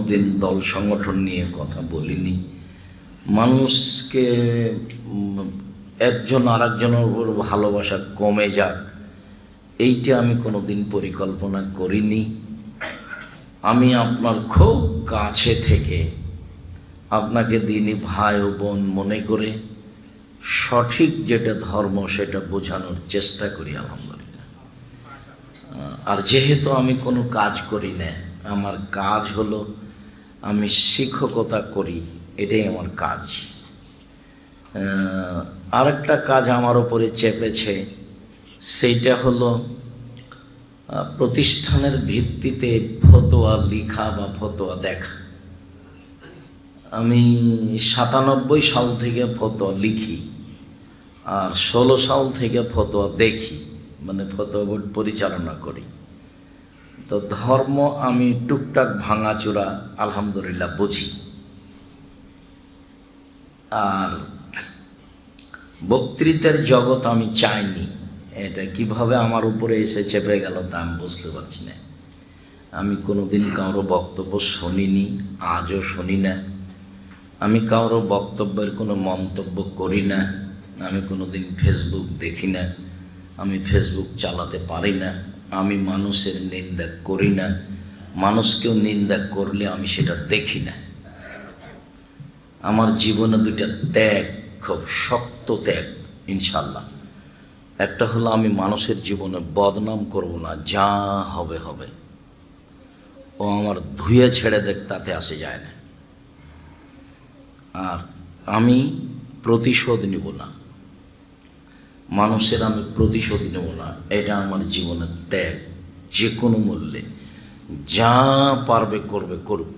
দিন দল সংগঠন নিয়ে কথা বলিনি। মানুষকে একজন আরেকজনের উপর ভালোবাসা কমে যাক, এইটা আমি কোনো দিন পরিকল্পনা করিনি। আমি আপনার খুব কাছে থেকে আপনাকে দিনই ভাই ও বোন মনে করে সঠিক যেটা ধর্ম সেটা বোঝানোর চেষ্টা করি, আলহামদুলিল্লাহ। আর যেহেতু আমি কোনো কাজ করি না, আমার কাজ হলো আমি শিক্ষকতা করি, এটাই আমার কাজ। আরেকটা কাজ আমার উপরে চেপেছে, সেইটা হলো প্রতিষ্ঠানের ভিত্তিতে ফতোয়া লেখা বা ফতোয়া দেখা। আমি 97 সাল থেকে ফতোয়া লিখি আর 16 সাল থেকে ফতোয়া দেখি, মানে ফতোয়া বোর্ড পরিচালনা করি। তো ধর্ম আমি টুকটাক ভাঙাচোরা আলহামদুলিল্লাহ বুঝি। আর বক্তৃতার জগৎ আমি চাইনি, এটা কিভাবে আমার উপরে এসে চেপে গেল তা আমি বুঝতে পারছি না। আমি কোনোদিন কারো বক্তব্য শুনিনি, আজও শুনি না। আমি কারো বক্তব্যের কোনো মন্তব্য করি না। আমি কোনোদিন ফেসবুক দেখি না, আমি ফেসবুক চালাতে পারি না। আমি মানুষের নিন্দা করি না, মানুষকেও নিন্দা করলে আমি সেটা দেখি না। আমার জীবনে দুইটা ত্যাগ, খুব শক্ত ত্যাগ ইনশাল্লাহ। একটা হলো আমি মানুষের জীবনে বদনাম করব না, যা হবে হবে। ও আমার ধুয়ে ছেড়ে দেখ, তাতে আসে যায় না। আর আমি প্রতিশোধ নিব না, মানুষের আমি প্রতিশোধ নেব না, এটা আমার জীবনের ত্যাগ। যে কোনো মূল্যে যা পারবে করবে, করুক।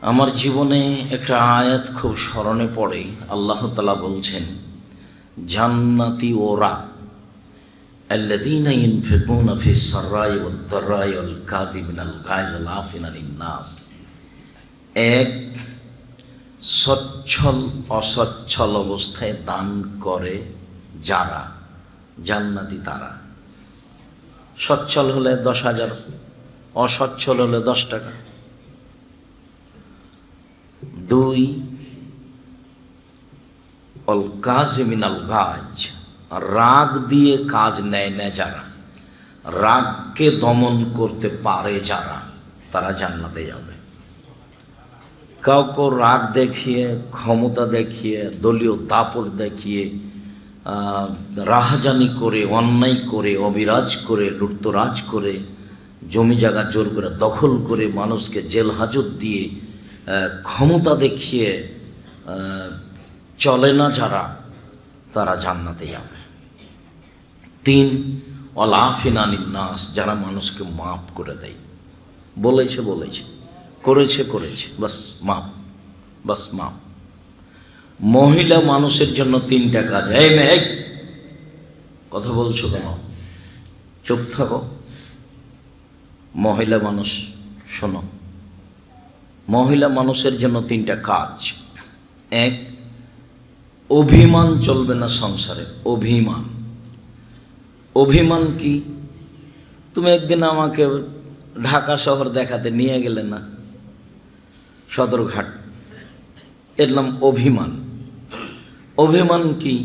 আমার জীবনে একটা আয়াত খুব স্মরণে পড়ে। আল্লাহ তাআলা বলছেন, জান্নাতি ওরা আল্লাযীনা ইউনফিকুনা ফিস সাররাই ওয়াদ দাররাই ওয়াল কাযিমিনাল গায়জ ওয়াল আফিনা আনিন নাস। এক, সচ্ছল অসচ্ছল অবস্থায় দান করে যারা, জান্নাতি তারা। সচ্ছল হলে 10,000, অসচ্ছল হলে 10 টাকা। 2, অল কাযিমিনাল গায়জ, রাগ দিয়ে কাজ নেয় না যারা, রাগকে দমন করতে পারে যারা, তারা জান্নাতে যাবে। কাউকে রাগ দেখিয়ে, ক্ষমতা দেখিয়ে, দলীয় দাপট দেখিয়ে, রাহাজানি করে, অন্যায় করে, অবিরাজ করে, লুটতরাজ করে, জমি জায়গা জোর করে দখল করে, মানুষকে জেল হাজত দিয়ে, ক্ষমতা দেখিয়ে চলে না যারা, তারা জান্নাতে যাবে। 3, ওয়াল আফিনা আনিন নাস, যারা মানুষকে মাফ করে দেয়। বলেছে বলেছে, করেছে করেছে, বাস মাপ, বাস মাপ। মহিলা মানুষের জন্য 3টা কাজ। এই মেয়ে, কথা বলছো কেন? চুপ থাকো। মহিলা মানুষ শোনো, মহিলা মানুষের জন্য 3টা কাজ। 1, অভিমান চলবে না সংসারে। অভিমান, অভিমান কি? তুমি একদিন আমাকে ঢাকা শহর দেখাতে নিয়ে গেলে না, সদরঘাট, এর নাম অভিমান। অভিমান কি?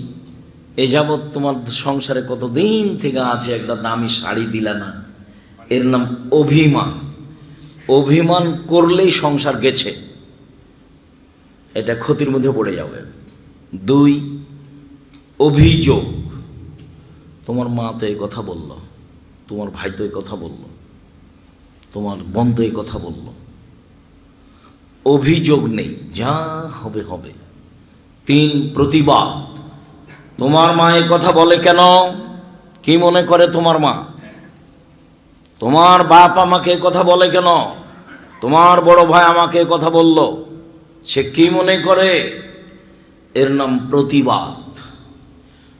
এ যাবৎ তোমার সংসারে কতদিন থেকে আছে, একটা দামি শাড়ি দিলা না, এর নাম অভিমান। অভিমান করলেই সংসার গেছে, এটা ক্ষতির মধ্যে পড়ে যাবে। 2, অভিযোগ। তোমার মা তো এই কথা বলল, তোমার ভাই তো এই কথা বলল, তোমার বোন তো এই কথা বলল। অভিযোগ নেই, যা হবে হবে। 3, প্রতিবাদ। তোমার মা এই কথা বলে কেন? কি মনে করে তোমার মা? তোমার বাপ আমাকে এই কথা বলে কেন? তোমার বড় ভাই আমাকে এই কথা বলল, সে কি মনে করে? এর নাম প্রতিবাদ।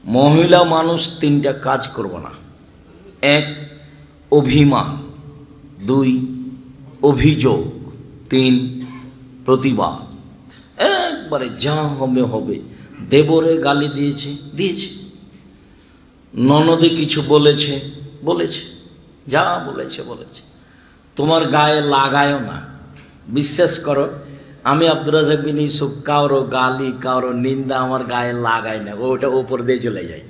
মহিলা মানুষ 3টা কাজ করবে না। 1, অভিমান। 2, অভিযোগ। 3, প্রতিবাদ। একবারে যা হবে হবে। দেবরে গালি দিয়েছে, দিয়েছে। ননদে কিছু বলেছে, বলেছে, যা বলেছে বলেছে। তোমার গায়ে লাগায়ও না। বিশ্বাস করো, আমি আব্দুর রাজ্জাক বিন ইউসুফ কারো গালি কারো নিন্দা আমার গায়ে লাগাই না, ওটা ওপর দিয়ে চলে যায়।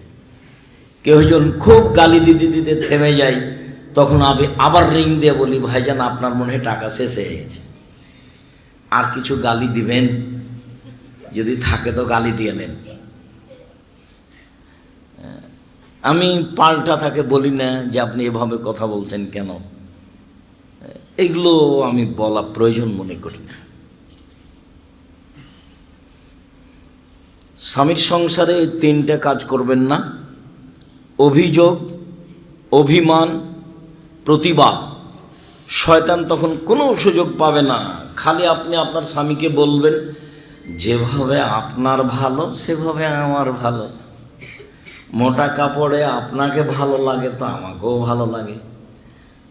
কেউ যখন খুব গালি দিতে দিতে থেমে যায়, তখন আমি আবার রিং দিয়ে বলি, ভাইজান আপনার মনে হয় টাকা শেষ হয়ে গেছে, আর কিছু গালি দিবেন? যদি থাকে তো গালি দিয়ে নেন। আমি পাল্টা তাকে বলি না যে আপনি এভাবে কথা বলছেন কেন, এগুলো আমি বলা প্রয়োজন মনে করি না। স্বামীর সংসারে এই তিনটা কাজ করবেন না: অভিযোগ, অভিমান, প্রতিবাদ। শয়তান তখন কোনো সুযোগ পাবে না। খালি আপনি আপনার স্বামীকে বলবেন, যেভাবে আপনার ভালো সেভাবে আমার ভালো। মোটা কাপড়ে আপনাকে ভালো লাগে তো আমাকেও ভালো লাগে,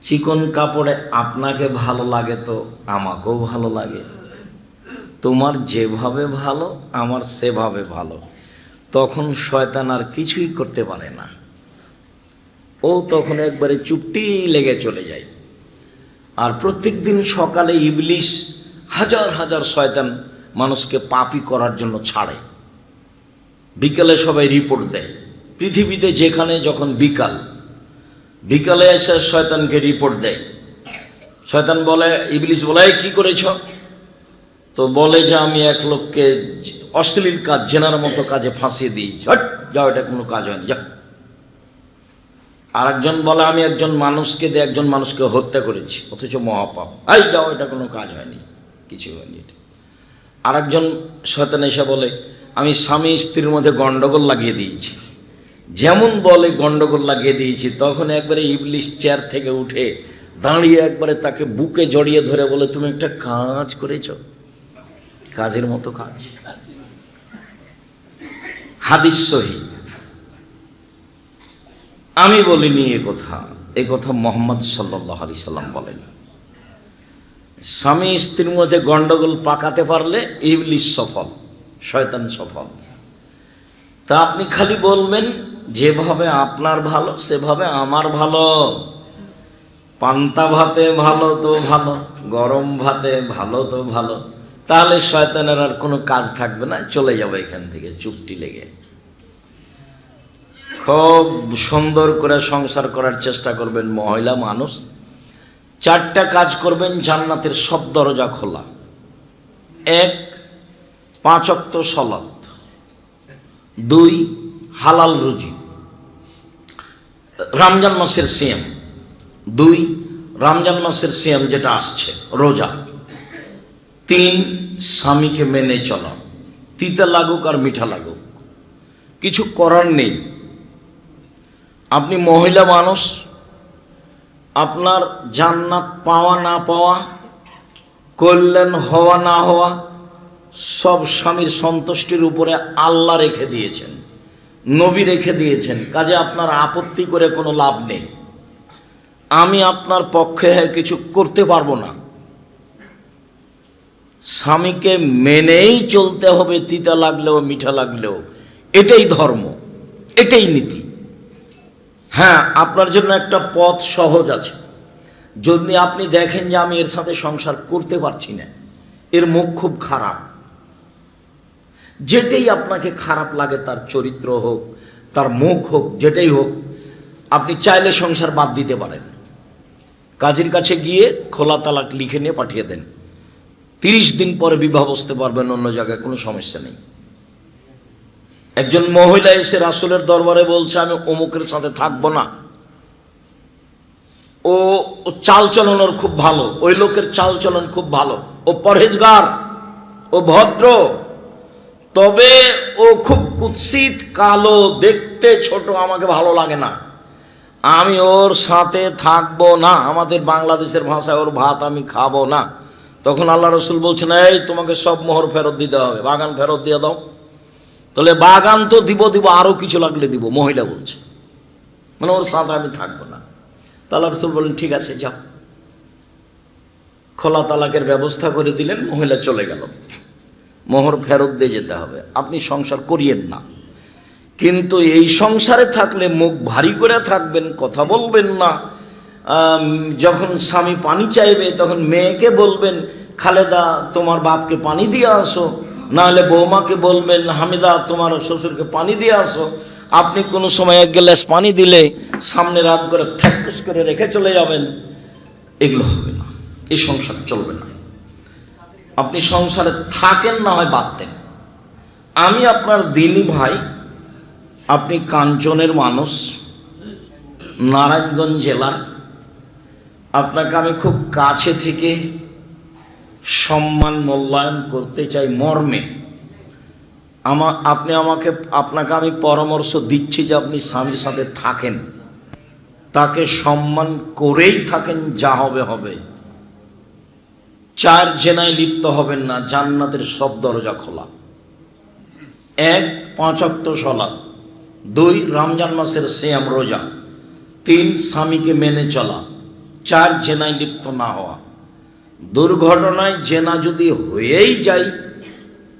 চিকন কাপড়ে আপনাকে ভালো লাগে তো আমাকেও ভালো লাগে। তোমার যেভাবে ভালো আমার সেভাবে ভালো। তখন শয়তান আর কিছুই করতে পারে না। ও তখন একবারে চুপটি লেগে চলে যায়। আর প্রত্যেক দিন সকালে ইবলিশ হাজার হাজার শয়তান মানুষকে পাপী করার জন্য ছাড়ে। বিকালে সবাই রিপোর্ট দেয়। পৃথিবীতে যেখানে যখন বিকালে এসে শয়তানকে রিপোর্ট দেয়। শয়তান বলে, ইবলিশ বলে, কি করেছ? তো বলে যে আমি এক লোককে অশ্লীল কাজ, জেনার মতো কাজে ফাঁসিয়ে দিয়েছি। হট, যাও, এটা কোনো কাজ হয়নি, যাও। আর একজন বলে, আমি একজন মানুষকে হত্যা করেছি, অথচ মহাপাপ। এই যাও, এটা কোনো কাজ হয়নি, কিছু হয়নি এটা। আর একজন শয়তান এসে বলে, আমি স্বামী স্ত্রীর মধ্যে গন্ডগোল লাগিয়ে দিয়েছি। যেমন বলে গন্ডগোল লাগিয়ে দিয়েছি, তখন একবারে ইবলিশ চেয়ার থেকে উঠে দাঁড়িয়ে একবারে তাকে বুকে জড়িয়ে ধরে বলে, তুমি একটা কাজ করেছ, কাজের মতো কাজ। হাদিস সহিহ। আমি বলিনি এ কথা মুহাম্মদ সাল্লাল্লাহু আলাইহি সাল্লাম বলেন। স্বামী স্ত্রীর মধ্যে গন্ডগোল পাকাতে পারলে ইবলিশ সফল, শয়তান সফল। তা আপনি খালি বলবেন, যেভাবে আপনার ভালো সেভাবে আমার ভালো। পান্তা ভাতে ভালো তো ভালো, গরম ভাতে ভালো তো ভালো। তাহলে শয়তানের আর কোনো কাজ থাকবে না, চলে যাবে এখান থেকে চুপটি লেগে। খুব সুন্দর করে সংসার করার চেষ্টা করবেন মহিলা মানুষ। 4টা কাজ করবেন, জান্নাতের সব দরজা খোলা। 1, 5 ওয়াক্ত সালাত। 2, হালাল রুজি। রমজান মাসের সিয়াম। 2, রমজান মাসের সিয়াম যেটা আসছে, রোজা। 3, স্বামীকে মেনে চলা, তিতা লাগুক আর মিঠা লাগুক, কিছু করার নেই। আপনি মহিলা মানুষ, আপনার জান্নাত পাওয়া না পাওয়া, কল্যাণ হওয়া না হওয়া, সব স্বামীর সন্তুষ্টির উপরে আল্লাহ রেখে দিয়েছেন, নবী রেখে দিয়েছেন। কাজে আপনার আপত্তি করে কোনো লাভ নেই। আমি আপনার পক্ষে কিছু করতে পারবো না। স্বামীকে মেনেই চলতে হবে, তিতা লাগলেও মিঠা লাগলেও। এটাই ধর্ম, এটাই নীতি। হ্যাঁ, আপনার জন্য একটা পথ সহজ আছে। যদি আপনি দেখেন যে আমি এর সাথে সংসার করতে পারছি না, এর মুখ খুব খারাপ, যেটাই আপনাকে খারাপ লাগে, তার চরিত্র হোক, তার মুখ হোক, যেটাই হোক, আপনি চাইলে সংসার বাদ দিতে পারেন। কাজীর কাছে গিয়ে খোলা তালাক লিখে নিয়ে পাঠিয়ে দেন। 30 দিন পরে বিবাহ বসতে পারবেন অন্য জায়গায়, কোনো সমস্যা নেই। একজন মহিলা এসে রাসূলের দরবারে বলছে, আমি অমুকের সাথে থাকবো না, ও চালচলন ওর খুব ভালো, ওই লোকের চালচলন খুব ভালো, ও পরহেজগার, ও ভদ্র, তবে ও খুব কুৎসিত, কালো, দেখতে ছোট, আমাকে ভালো লাগে না, আমি ওর সাথে থাকবো না। আমাদের বাংলাদেশের ভাষায় ওর ভাত আমি খাবো না। তখন আল্লাহ রসুল বলছেন, এই তোমাকে সব মোহর ফেরত দিতে হবে, বাগান ফেরত দিয়ে দাও। তাহলে বাগান তো দিব, আরো কিছু লাগলে দিব। মহিলা বলছে, মানে ওর সাথে আমি থাকবো না। আল্লাহ রসুল বললেন, ঠিক আছে যাও। খোলা তালাকের ব্যবস্থা করে দিলেন, মহিলা চলে গেল। মোহর ফেরত দিয়ে যেতে হবে। আপনি সংসার করিয়েন না, কিন্তু এই সংসারে থাকলে মুখ ভারী করে থাকবেন, কথা বলবেন না, যখন স্বামী পানি চাইবে তখন মেয়েকে বলবেন খালেদা তোমার বাপকে পানি দিয়ে আসো, নাহলে বৌমাকে বলবেন হামিদা তোমার শ্বশুরকে পানি দিয়ে আসো। আপনি কোনো সময় এক গ্লাস পানি দিলে সামনে রাত করে থ্যাকস করে রেখে চলে যাবেন, এগুলো হবে না, এই সংসার চলবে না। আপনি সংসারে থাকেন না হয় বাদ দেন। আমি আপনার দিনী ভাই, আপনি কাঞ্চনের মানুষ, নারায়ণগঞ্জ জেলার, আপনাকে আমি খুব কাছে থেকে সম্মান মূল্যায়ন করতে চাই মর্মে। আপনাকে আমি পরামর্শ দিচ্ছি যে আপনি স্বামীর সাথে থাকেন, তাকে সম্মান করেই থাকেন, যা হবে হবে। 4 জেনায় লিপ্ত হবেন না, জান্নাতের সব দরজা খোলা। 1 5 ওয়াক্ত সালাত, 2 রমজান মাসের সিয়াম রোজা, 3 স্বামীকে মেনে চলা, 4 জেনায় লিপ্ত না হওয়া। দুর্ঘটনায় জেনা যদি হয়েই যায়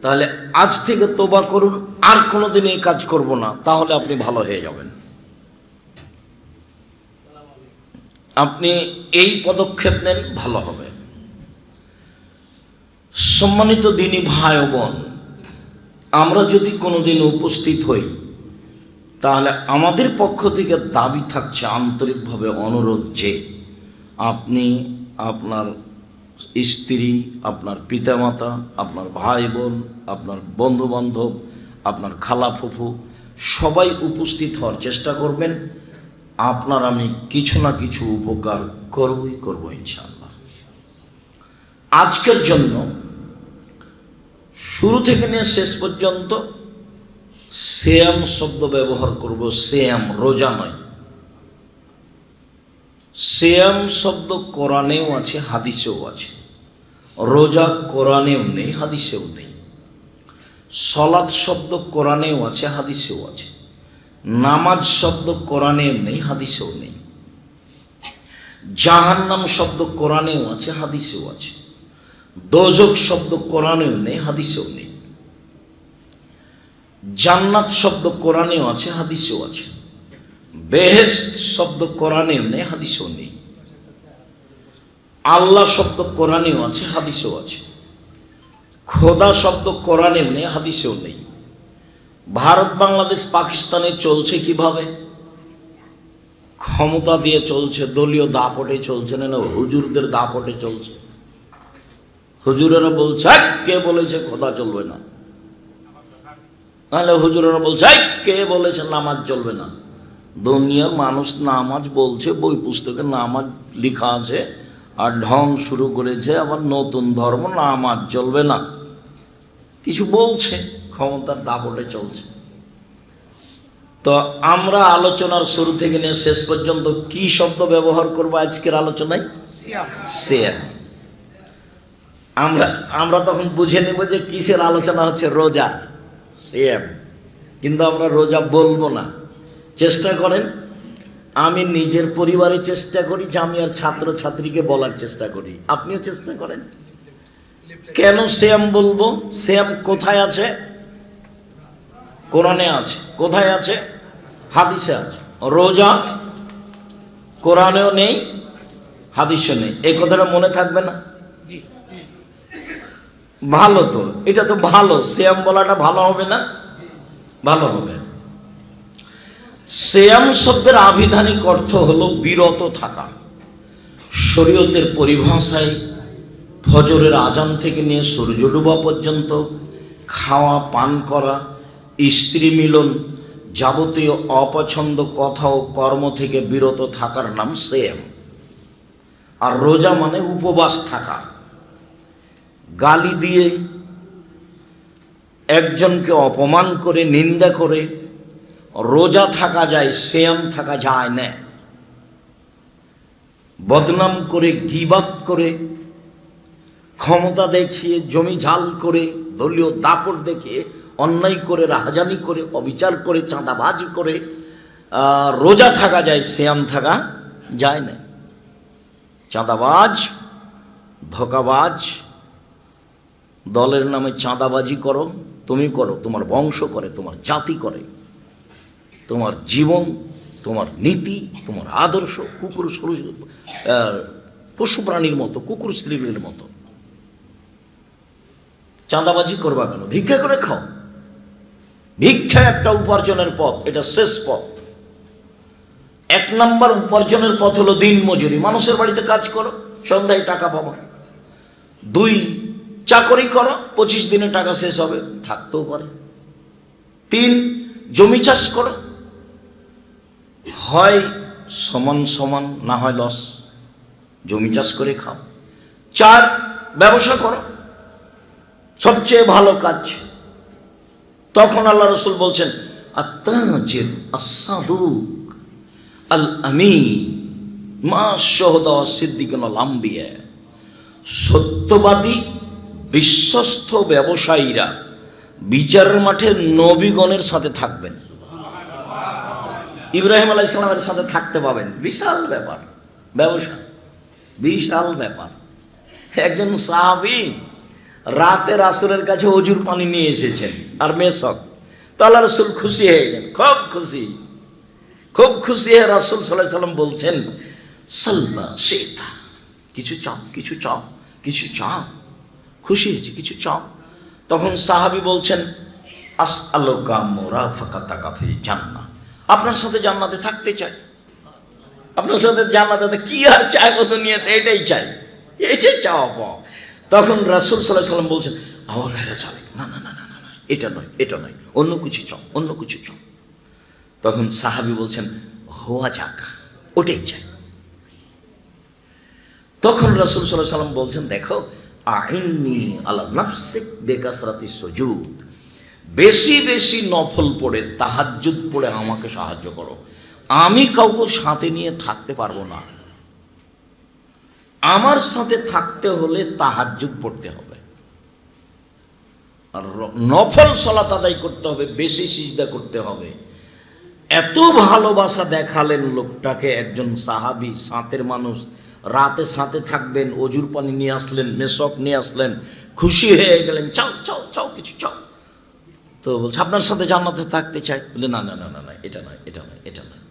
তাহলে আজ থেকে তোবা করুন, আর কোনোদিন এই কাজ করব না, তাহলে আপনি ভালো হয়ে যাবেন। আপনি এই পদক্ষেপ নেন, ভালো হবে। সম্মানিত দিনী ভাই ও বোন, আমরা যদি কোনোদিন উপস্থিত হই তাহলে আমাদের পক্ষ থেকে দাবি থাকছে, আন্তরিকভাবে অনুরোধ, যে আপনি আপনার স্ত্রী, আপনার পিতামাতা, আপনার ভাই বোন, আপনার বন্ধু বান্ধব, আপনার খালা ফুফু সবাই উপস্থিত হওয়ার চেষ্টা করবেন। আপনার আমি কিছু না কিছু উপকার করবই করব ইনশাআল্লাহ। আজকের জন্য শুরু থেকে নিয়ে শেষ পর্যন্ত সিয়াম শব্দ ব্যবহার করব। সিয়াম রোজা নয়। সিয়াম শব্দ কোরআনেও আছে, হাদিসেও আছে। রোজা কোরআনেও নেই, হাদিসেও নেই। সলাৎ শব্দ কোরআনেও আছে, হাদিসেও আছে। নামাজ শব্দ কোরআনেও নেই, হাদিসেও নেই। জাহান্নাম শব্দ কোরআনেও আছে, হাদিসেও আছে। দোজখ শব্দ কোরআনেও নেই, হাদিসেও নেই। জান্নাত শব্দ কোরআনেও আছে, হাদিসেও আছে। বেহেশত শব্দ কোরআনেও নেই, হাদিসেও নেই। আল্লাহ শব্দ কোরআনেও আছে, হাদিসেও আছে। খোদা শব্দ কোরআনেও নেই, হাদিসেও নেই। ভারত বাংলাদেশ পাকিস্তানে চলছে কিভাবে? ক্ষমতা দিয়ে চলছে, দলীয় দাপটে চলছে, না হুজুরদের দাপটে চলছে। হুজুরেরা বলছে কে বলেছে খোদা চলবে না, নাহলে হুজুরেরা বলছে কে বলেছে নামাজ চলবে না। দুনিয়ার মানুষ নামাজ বলছে, বই পুস্তকে নামাজ লেখা আছে, আর ঢং শুরু করেছে আবার নতুন ধর্ম, নামাজ চলবে না। কিছু বলছে, ক্ষমতার দাপটে চলছে। তো আমরা আলোচনার শুরু থেকে নিয়ে শেষ পর্যন্ত কি শব্দ ব্যবহার করব আজকের আলোচনায়? সিয়াম। আমরা তখন বুঝে নেব যে কিসের আলোচনা হচ্ছে, রোজা, সিয়াম। কিন্তু আমরা রোজা বলবো না। চেষ্টা করেন, আমি নিজের পরিবারে চেষ্টা করি যে আমি আর ছাত্র ছাত্রীকে বলার চেষ্টা করি, আপনিও চেষ্টা করেন। কেন সিয়াম বলবো? সিয়াম কোথায় আছে? কোরআনে আছে। কোথায় আছে? হাদিসে আছে। রোজা কোরআনেও নেই, হাদিসে নেই। এই কথাটা মনে থাকবে না? ভালো তো, এটা তো ভালো। সিয়াম বলাটা ভালো হবে না? ভালো হবে। সিয়াম শব্দের আবিধানিক অর্থ হলো বিরত থাকা। শরীয়তের পরিভাষায় ফজরের আজান থেকে নিয়ে সূর্য ডোবা পর্যন্ত খাওয়া, পান করা, স্ত্রী মিলন, যাবতীয় অপছন্দ কথা ও কর্ম থেকে বিরত থাকার নাম সিয়াম। আর রোজা মানে উপবাস থাকা। গালি দিয়ে, একজনকে অপমান করে, নিন্দা করে রোজা থাকা যায়, সিয়াম থাকা যায় না। বদনাম করে, গীবাত করে, ক্ষমতা দেখিয়ে, জমি ঝাল করে, দলীয় দাপট দেখিয়ে, অন্যায় করে, রাহাজানি করে, অবিচার করে, চাঁদাবাজি করে রোজা থাকা যায়, সিয়াম থাকা যায় না। চাঁদাবাজ, ধোঁকাবাজ, দলের নামে চাঁদাবাজি করো, তুমি করো, তোমার বংশ করে, তোমার জাতি করে, তোমার জীবন তোমার নীতি, তোমার আদর্শ কুকুর পশু প্রাণীর মতো, কুকুর স্ত্রীর মতো। চাঁদাবাজি করবা কেন? ভিক্ষা করে খাও। ভিক্ষা একটা উপার্জনের পথ, এটা শেষ পথ। 1 নম্বর উপার্জনের পথ হলো দিন মজুরি, মানুষের বাড়িতে কাজ করো, সন্ধ্যায় টাকা পাবো। 2 চাকরি করো, 25 দিনে টাকা শেষ হবে, থাকতেও পারে। 3 জমি চাষ করো, হয় সমান সমান, না হয় লস, জমি চাষ করে খাও। 4 ব্যবসা করো, সবচেয়ে ভালো কাজ। তখন আল্লাহ রসুল বলছেন আত্তাজির আস-সাদুক আল আমিন মা শুহাদা সিদ্দিকিন ওয়াল আম্বিয়া, সত্যবাদী বিশ্বস্ত ব্যবসায়ীরা বিচারের মাঠে নবীগণের সাথে থাকবেন। ইব্রাহিম আলাইহিস সালামের সাথে থাকতে পাবেন, বিশাল ব্যাপার। ব্যবসা বিশাল ব্যাপার। একজন সাহাবী রাতে রাসূলের কাছে অজুর পানি নিয়ে এসেছেন, আর মেসক। তো আল্লাহ রাসূল খুশি হয়ে গেলেন, খুব খুশি। খুব খুশি হয়ে রাসূল সাল্লাল্লাহু আলাইহি সাল্লাম বলছেন সালমা শেতা, কিছু চাও, কিছু চাও, কিছু চাও। খুশি হয়েছে, কিছু চাও। তখন সাহাবী বলছেন আসআলুকা মুরাফাকাতাকা ফিল জান্নাহ, আপনার সাথে জান্নাতে থাকতে চাই। আপনার সাথে জান্নাতে কি আর চাইবো দুনিয়াতে, এটাই চাই, এটাই চাওয়া পাওয়া। তখন রাসূল সাল্লাল্লাহু আলাইহি সাল্লাম বলছেন আওয়ালা চালে, না না না না না, এটা নয়, এটা নয়, অন্য কিছু চাও, অন্য কিছু চাও। তখন সাহাবী বলছেন হুয়া যাকা, ওটাই চাই। তখন রাসূল সাল্লাল্লাহু আলাইহি সাল্লাম বলছেন দেখো আইন্নি আলা নাফসিক বিকাসরাতিস সুজুদ, বেশি বেশি নফল পড়ে তাহাজ্জুদ পড়ে আমাকে সাহায্য করো। আমি কাউকে সাথে নিয়ে থাকতে পারবো না, আমার সাথে থাকতে হলে তাহাজ্জুদ পড়তে হবে, আর নফল সালাত আদায় করতে হবে, বেশি সিজদা করতে হবে। এত ভালোবাসা দেখালেন লোকটাকে, একজন সাহাবী, সাথের মানুষ, রাতে সাথে থাকবেন, অজুর পানি নিয়ে আসলেন, মেসক নিয়ে আসলেন, খুশি হয়ে গেলেন, চাও চাও চাও, কিছু চাও। তো বলছে আপনার সাথে জান্নাতে থাকতে চাই। বলে না না না না না, এটা নয়, এটা নয়, এটা নয়।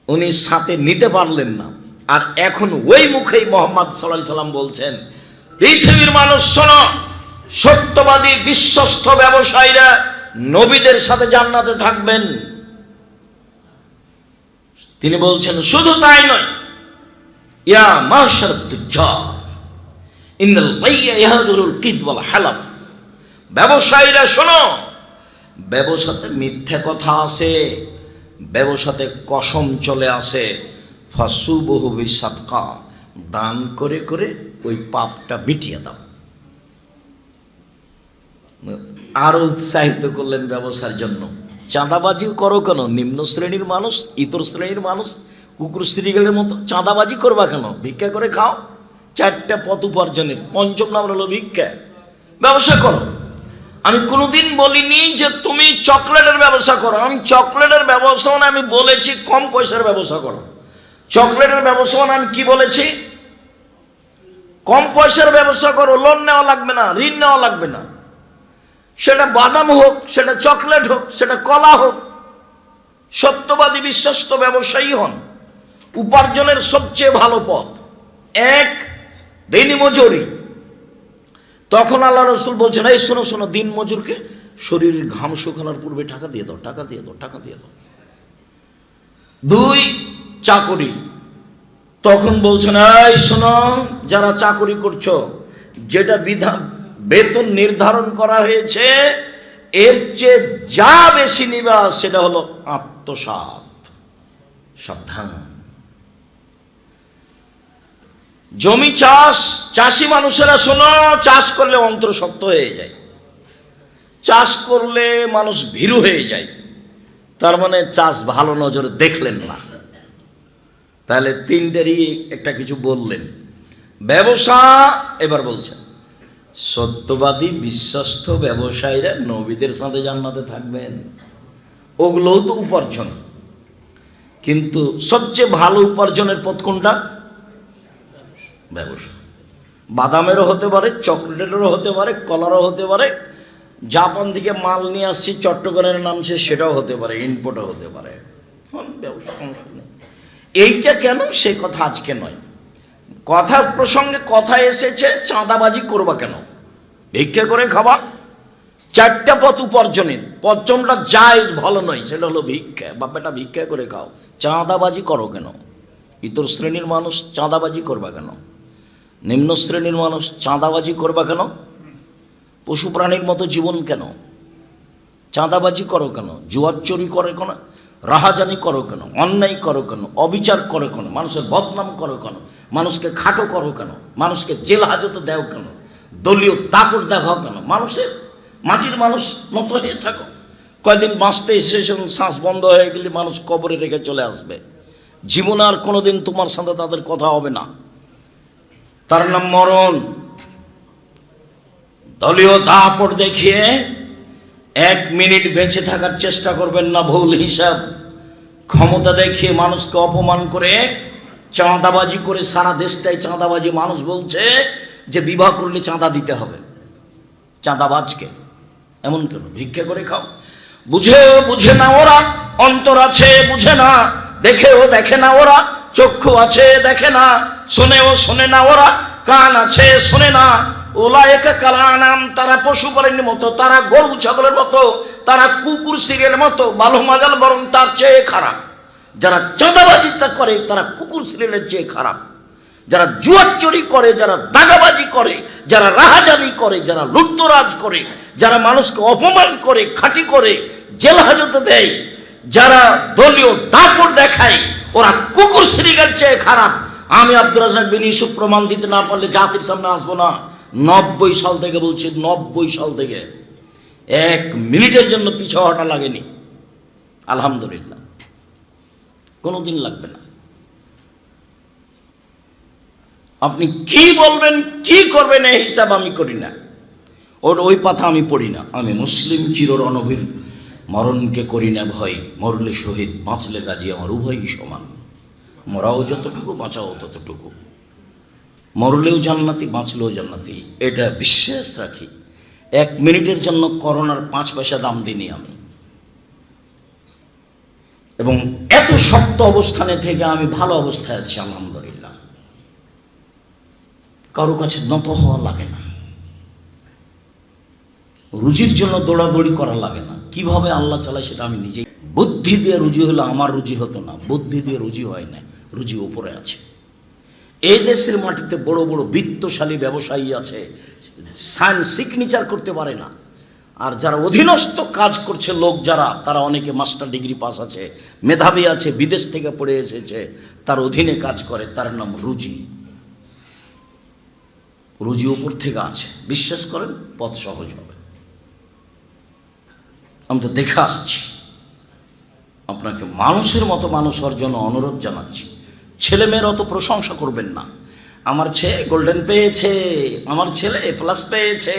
উনি সাথে নিতে পারলেন না। আর এখন ওই মুখেই মুহাম্মদ সাল্লাল্লাহু আলাইহি সাল্লাম বলছেন পৃথিবীর মানুষ শোনো, সত্যবাদী বিশ্বস্ত ব্যবসায়ীরা নবীদের সাথে জান্নাতে থাকবেন। তিনি বলছেন শুধু তাই নয়, ইয়া মাশারাত তুজ্জার ইন্নাল বাইয়া ইয়াহজুরুল কিদ ওয়াল হালাফ, ব্যবসায়ীরা শোনো, ব্যবসাতে মিথ্যা কথা আছে, ব্যবসাতে কসম চলে আসে। ফাসুবহু বিসাদকা, দান করে করে ওই পাপটা মিটিয়ে দাও। আরো উৎসাহিত করলেন ব্যবসার জন্য। চাঁদাবাজি করো কেন? নিম্ন শ্রেণীর মানুষ, ইতর শ্রেণীর মানুষ, কুকুর স্ত্রীগুলোর মতো চাঁদাবাজি করবা কেন? ভিক্ষা করে খাও, 4টা পথ উপার্জনের 5ম নাম্বার হলো ভিক্ষা। ব্যবসা করো। আমি কোনোদিন বলিনি যে তুমি চকলেটের ব্যবসা করো। আমি চকলেটের ব্যবসা মানে আমি বলেছি কম পয়সার ব্যবসা করো। চকলেটের ব্যবসা মানে আমি কি বলেছি? কম পয়সার ব্যবসা করো, লোন নেওয়া লাগবে না, ঋণ নেওয়া লাগবে না। সেটা বাদাম হোক, সেটা চকলেট হোক, সেটা কলা হোক। সত্যবাদী বিশ্বস্ত ব্যবসায়ী হন। উপার্জনের সবচেয়ে ভালো পথ 1 দিন মজুরি। তখন আল্লাহ রাসূল বলছেন এই শোনো শোনো, দিন মজুরকে শরীরের ঘাম শুকানোর পূর্বে টাকা দিয়ে দাও, টাকা দিয়ে দাও, টাকা দিয়ে দাও। 2 চাকরি। তখন বলছেন এই শোনো, যারা চাকরি করছো, যেটা বেতন নির্ধারণ করা হয়েছে এর চেয়ে যা বেশি নিবা সেটা হলো আত্মসাৎ, সাবধান। জমি চাষ, চাষি মানুষেরা শোনো, চাষ করলে অন্তর শক্ত হয়ে যায়, চাষ করলে মানুষ ভীরু হয়ে যায়। তার মানে চাষ ভালো নজরে দেখলেন না। তাহলে 3টারই একটা কিছু বললেন। ব্যবসা এবার বলছেন সত্যবাদী বিশ্বস্ত ব্যবসায়ীরা নবীদের সাথে জান্নাতে থাকবেন। ওগুলোও তো উপার্জন, কিন্তু সবচেয়ে ভালো উপার্জনের পথ কোনটা? ব্যবসা। বাদামেরও হতে পারে, চকলেটেরও হতে পারে, কলারও হতে পারে, জাপান থেকে মাল নিয়ে আসছি চট্টগ্রামের নামছে সেটাও হতে পারে, ইনপোর্টও হতে পারে। ব্যবসায় অংশ নেই। এইটা কেন সে কথা আজকে নয়, কথা প্রসঙ্গে কথা এসেছে, চাঁদাবাজি করবা কেন? ভিক্ষা করে খাবা, চারটা পথ উপার্জনের, পঞ্চমটা জায়েজ ভালো নয়, সেটা হলো ভিক্ষা। বাপেটা ভিক্ষা করে খাও, চাঁদাবাজি করো কেন? ইতর শ্রেণীর মানুষ চাঁদাবাজি করবা কেন? নিম্ন শ্রেণীর মানুষ চাঁদাবাজি করবা কেন? পশু প্রাণীর মতো জীবন কেন? চাঁদাবাজি করো কেন? জুয়ার চুরি করে কেন? রাহাজানি করো কেন? অন্যায় করো কেন? অবিচার করো কেন? মানুষের বদনাম করো কেন? মানুষকে খাটো করো কেন? মানুষকে জেল হাজতে দেও কেন? দলীয় দাপট দেখাও কেন? মানুষের মাটির মানুষ মতো হয়ে থাকো। কয়েকদিন বাঁচতে এসে শ্বাস বন্ধ হয়ে গেলে মানুষ কবরে রেখে চলে আসবে। জীবনে আর কোনোদিন তোমার সাথে তাদের কথা হবে না, তার নাম মরণ। দলীয় দাপট দেখিয়ে 1 মিনিট বেঁচে থাকার চেষ্টা করবেন না, ভুল হিসাব। ক্ষমতা দেখিয়ে মানুষকে অপমান করে, চাঁদাবাজি করে, সারা দেশটাই চাঁদাবাজি। মানুষ বলছে যে বিবাহ করলে চাঁদা দিতে হবে, চাঁদাবাজকে। এমন কেন? ভিক্ষা করে খাও। বুঝে না ওরা, অন্তর আছে বুঝে না, দেখেও দেখে না ওরা, চক্ষু আছে দেখে না, শোনে না ওরা, কান আছে শোনে না। উলায়েকা কাল আনাম, তারা পশু প্রাণীর মতো, তারা গরু ছাগলের মতো, তারা কুকুর সিরিয়ালের মতো, ভালো মাজাল বরং তার চেয়ে খারাপ। যারা চাঁদাবাজি করে তারা কুকুর সিরিয়ালের চেয়ে খারাপ। যারা জুয়ার চুরি করে, যারা দাগাবাজি করে, যারা রাহাজানি করে, যারা লুটতরাজ করে, যারা মানুষকে অপমান করে, খাঁটি করে, জেল হাজতে দেয়, যারা দলীয় দাপট দেখায়, ওরা কুকুর সিরিয়ালের চেয়ে খারাপ। আমি আব্দুর রাজ্জাক বিন ইউসুফ প্রমাণ দিতে না পারলে জাতির সামনে আসবো না। 90 সাল থেকে বলছি, 90 সাল থেকে 1 মিনিটের জন্য পিছু হটা লাগেনি, আলহামদুলিল্লাহ, কোনোদিন লাগবে না। আপনি কি বলবেন, কি করবেন, এই হিসাব আমি করি না, ওই পাথা আমি পড়ি না। আমি মুসলিম, চির রণবীর, মরণকে করি না ভয়, মরলে শহীদ, বাঁচলে গাজী, আমার উভয়ই সমান। মরাও যতটুকু, বাঁচাও ততটুকু। মরলেও জান্নাতি, বাঁচলেও জান্নাতি, এটা বিশ্বাস রাখি। 1 মিনিটের জন্য করোনার 5 পয়সা দাম দিইনি আমি। এবং এত শক্ত অবস্থানে থেকে আমি ভালো অবস্থায় আছি, আলহামদুলিল্লাহ। কারো কাছে নত হওয়া লাগে না, রুজির জন্য দৌড়াদৌড়ি করা লাগে না। কিভাবে আল্লাহ চালায় সেটা আমি নিজেই। বুদ্ধি দিয়ে রুজি হলে আমার রুজি হতো না, বুদ্ধি দিয়ে রুজি হয় না, রুজি উপরে আছে। এই দেশের মাটিতে বড় বড় বিত্তশালী ব্যবসায়ী আছে, সাইন সিগনেচার করতে পারে না। আর যারা অধীনস্থ কাজ করছে লোক যারা, তারা অনেকে মাস্টার ডিগ্রি পাস আছে, মেধাবী আছে, বিদেশ থেকে পড়ে এসেছে, তার অধীনে কাজ করে, তার নাম রুজি। রুজি উপর থেকে আছে, বিশ্বাস করেন, পথ সহজ হবে। আমি তো দেখে আসছি। আপনাকে মানুষের মতো মানুষ হওয়ার জন্য অনুরোধ জানাচ্ছি। ছেলেমেয়ের অত প্রশংসা করবেন না। আমার ছেলে গোল্ডেন পেয়েছে, আমার ছেলে প্লাস পেয়েছে,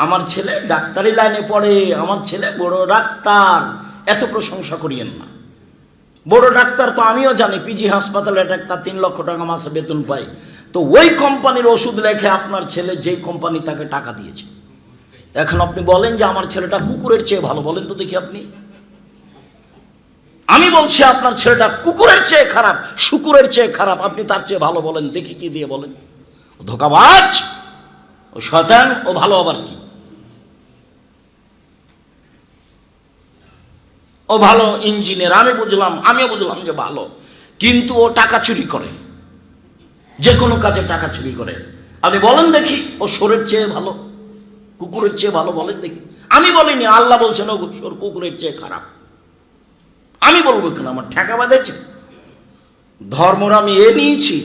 আমার ছেলে ডাক্তারি লাইনে পড়ে, আমার ছেলে বড় ডাক্তার, এত প্রশংসা করিয়েন না। বড় ডাক্তার তো আমিও জানি, পিজি হাসপাতালে ডাক্তার 3 লক্ষ টাকা মাসে বেতন পায়। তো ওই কোম্পানির ওষুধ লেখে আপনার ছেলে যেই কোম্পানি তাকে টাকা দিয়েছে। এখন আপনি বলেন যে আমার ছেলেটা কুকুরের চেয়ে ভালো, বলেন তো দেখি আপনি। আমি বলছি আপনার ছেলেটা কুকুরের চেয়ে খারাপ, শুকুরের চেয়ে খারাপ, আপনি তার চেয়ে ভালো বলেন দেখি, কি দিয়ে বলেন? ধোঁকাবাজ, ও শয়তান, ও ভালো আবার কি? ও ভালো ইঞ্জিনিয়ার, আমিও বুঝলাম যে ভালো, কিন্তু ও টাকা চুরি করে, যে কোনো কাজে টাকা চুরি করে। আপনি বলেন দেখি ও শোরের চেয়ে ভালো, কুকুরের চেয়ে ভালো, বলেন দেখি। আমি বলিনি, আল্লাহ বলছেন ও শোর কুকুরের চেয়ে খারাপ। আমি বলবো কেন? আমার ঠেকা বাঁধেছে? ধর্মর আমি নিয়েছি,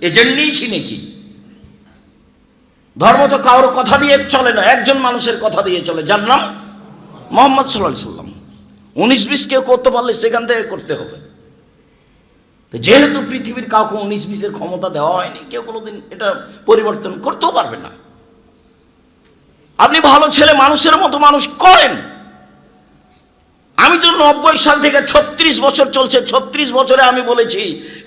এজেন্ট নিয়েছি নাকি? ধর্ম তো কারোর কথা দিয়ে চলে না, একজন মানুষের কথা দিয়ে চলে, যার নাম মুহাম্মদ সাল্লাল্লাহু আলাইহি সাল্লাম। 19-20 কেউ করতে পারলে সেখান থেকে করতে হবে। যেহেতু পৃথিবীর কাউকে 19-20-এর ক্ষমতা দেওয়া হয়নি, কেউ কোনোদিন এটা পরিবর্তন করতেও পারবে না। আপনি ভালো ছেলে, মানুষের মতো মানুষ করেন। আমি তো 90 সাল থেকে 36 বছর চলছে, 36 বছরে আমি বলেছি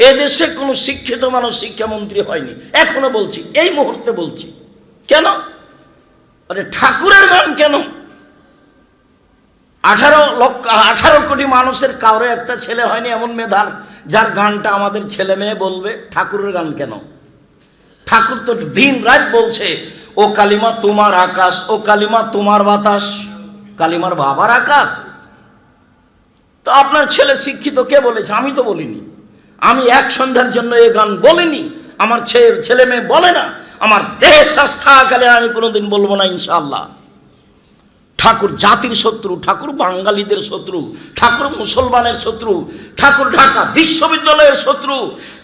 এদেশে কোনো শিক্ষিত মানুষ শিক্ষামন্ত্রী হয়নি। এখনো বলছি, এই মুহূর্তে বলছি। কেন? আরে ঠাকুরের গান কেন? 18 কোটি মানুষের কারো একটা ছেলে হয়নি এমন মেধার, যার গানটা আমাদের ছেলে মেয়ে বলবে। ঠাকুরের গান কেন? ঠাকুর তো দিন রাত বলছে, ও কালিমা তোমার আকাশ, ও কালিমা তোমার বাতাস, কালিমার বাবার আকাশ। তো আপনার ছেলে শিক্ষিত কে বলেছে? আমি তো বলিনি। আমি এক সন্ধ্যার জন্য এই গান বলিনি, আমার ছেলে মেয়ে বলে না, আমার দেহ স্বাস্থ্যকালে আমি কোনোদিন বলবো না ইনশাআল্লাহ। ঠাকুর জাতির শত্রু, ঠাকুর বাঙালিদের শত্রু, ঠাকুর মুসলমানের শত্রু, ঠাকুর ঢাকা বিশ্ববিদ্যালয়ের শত্রু,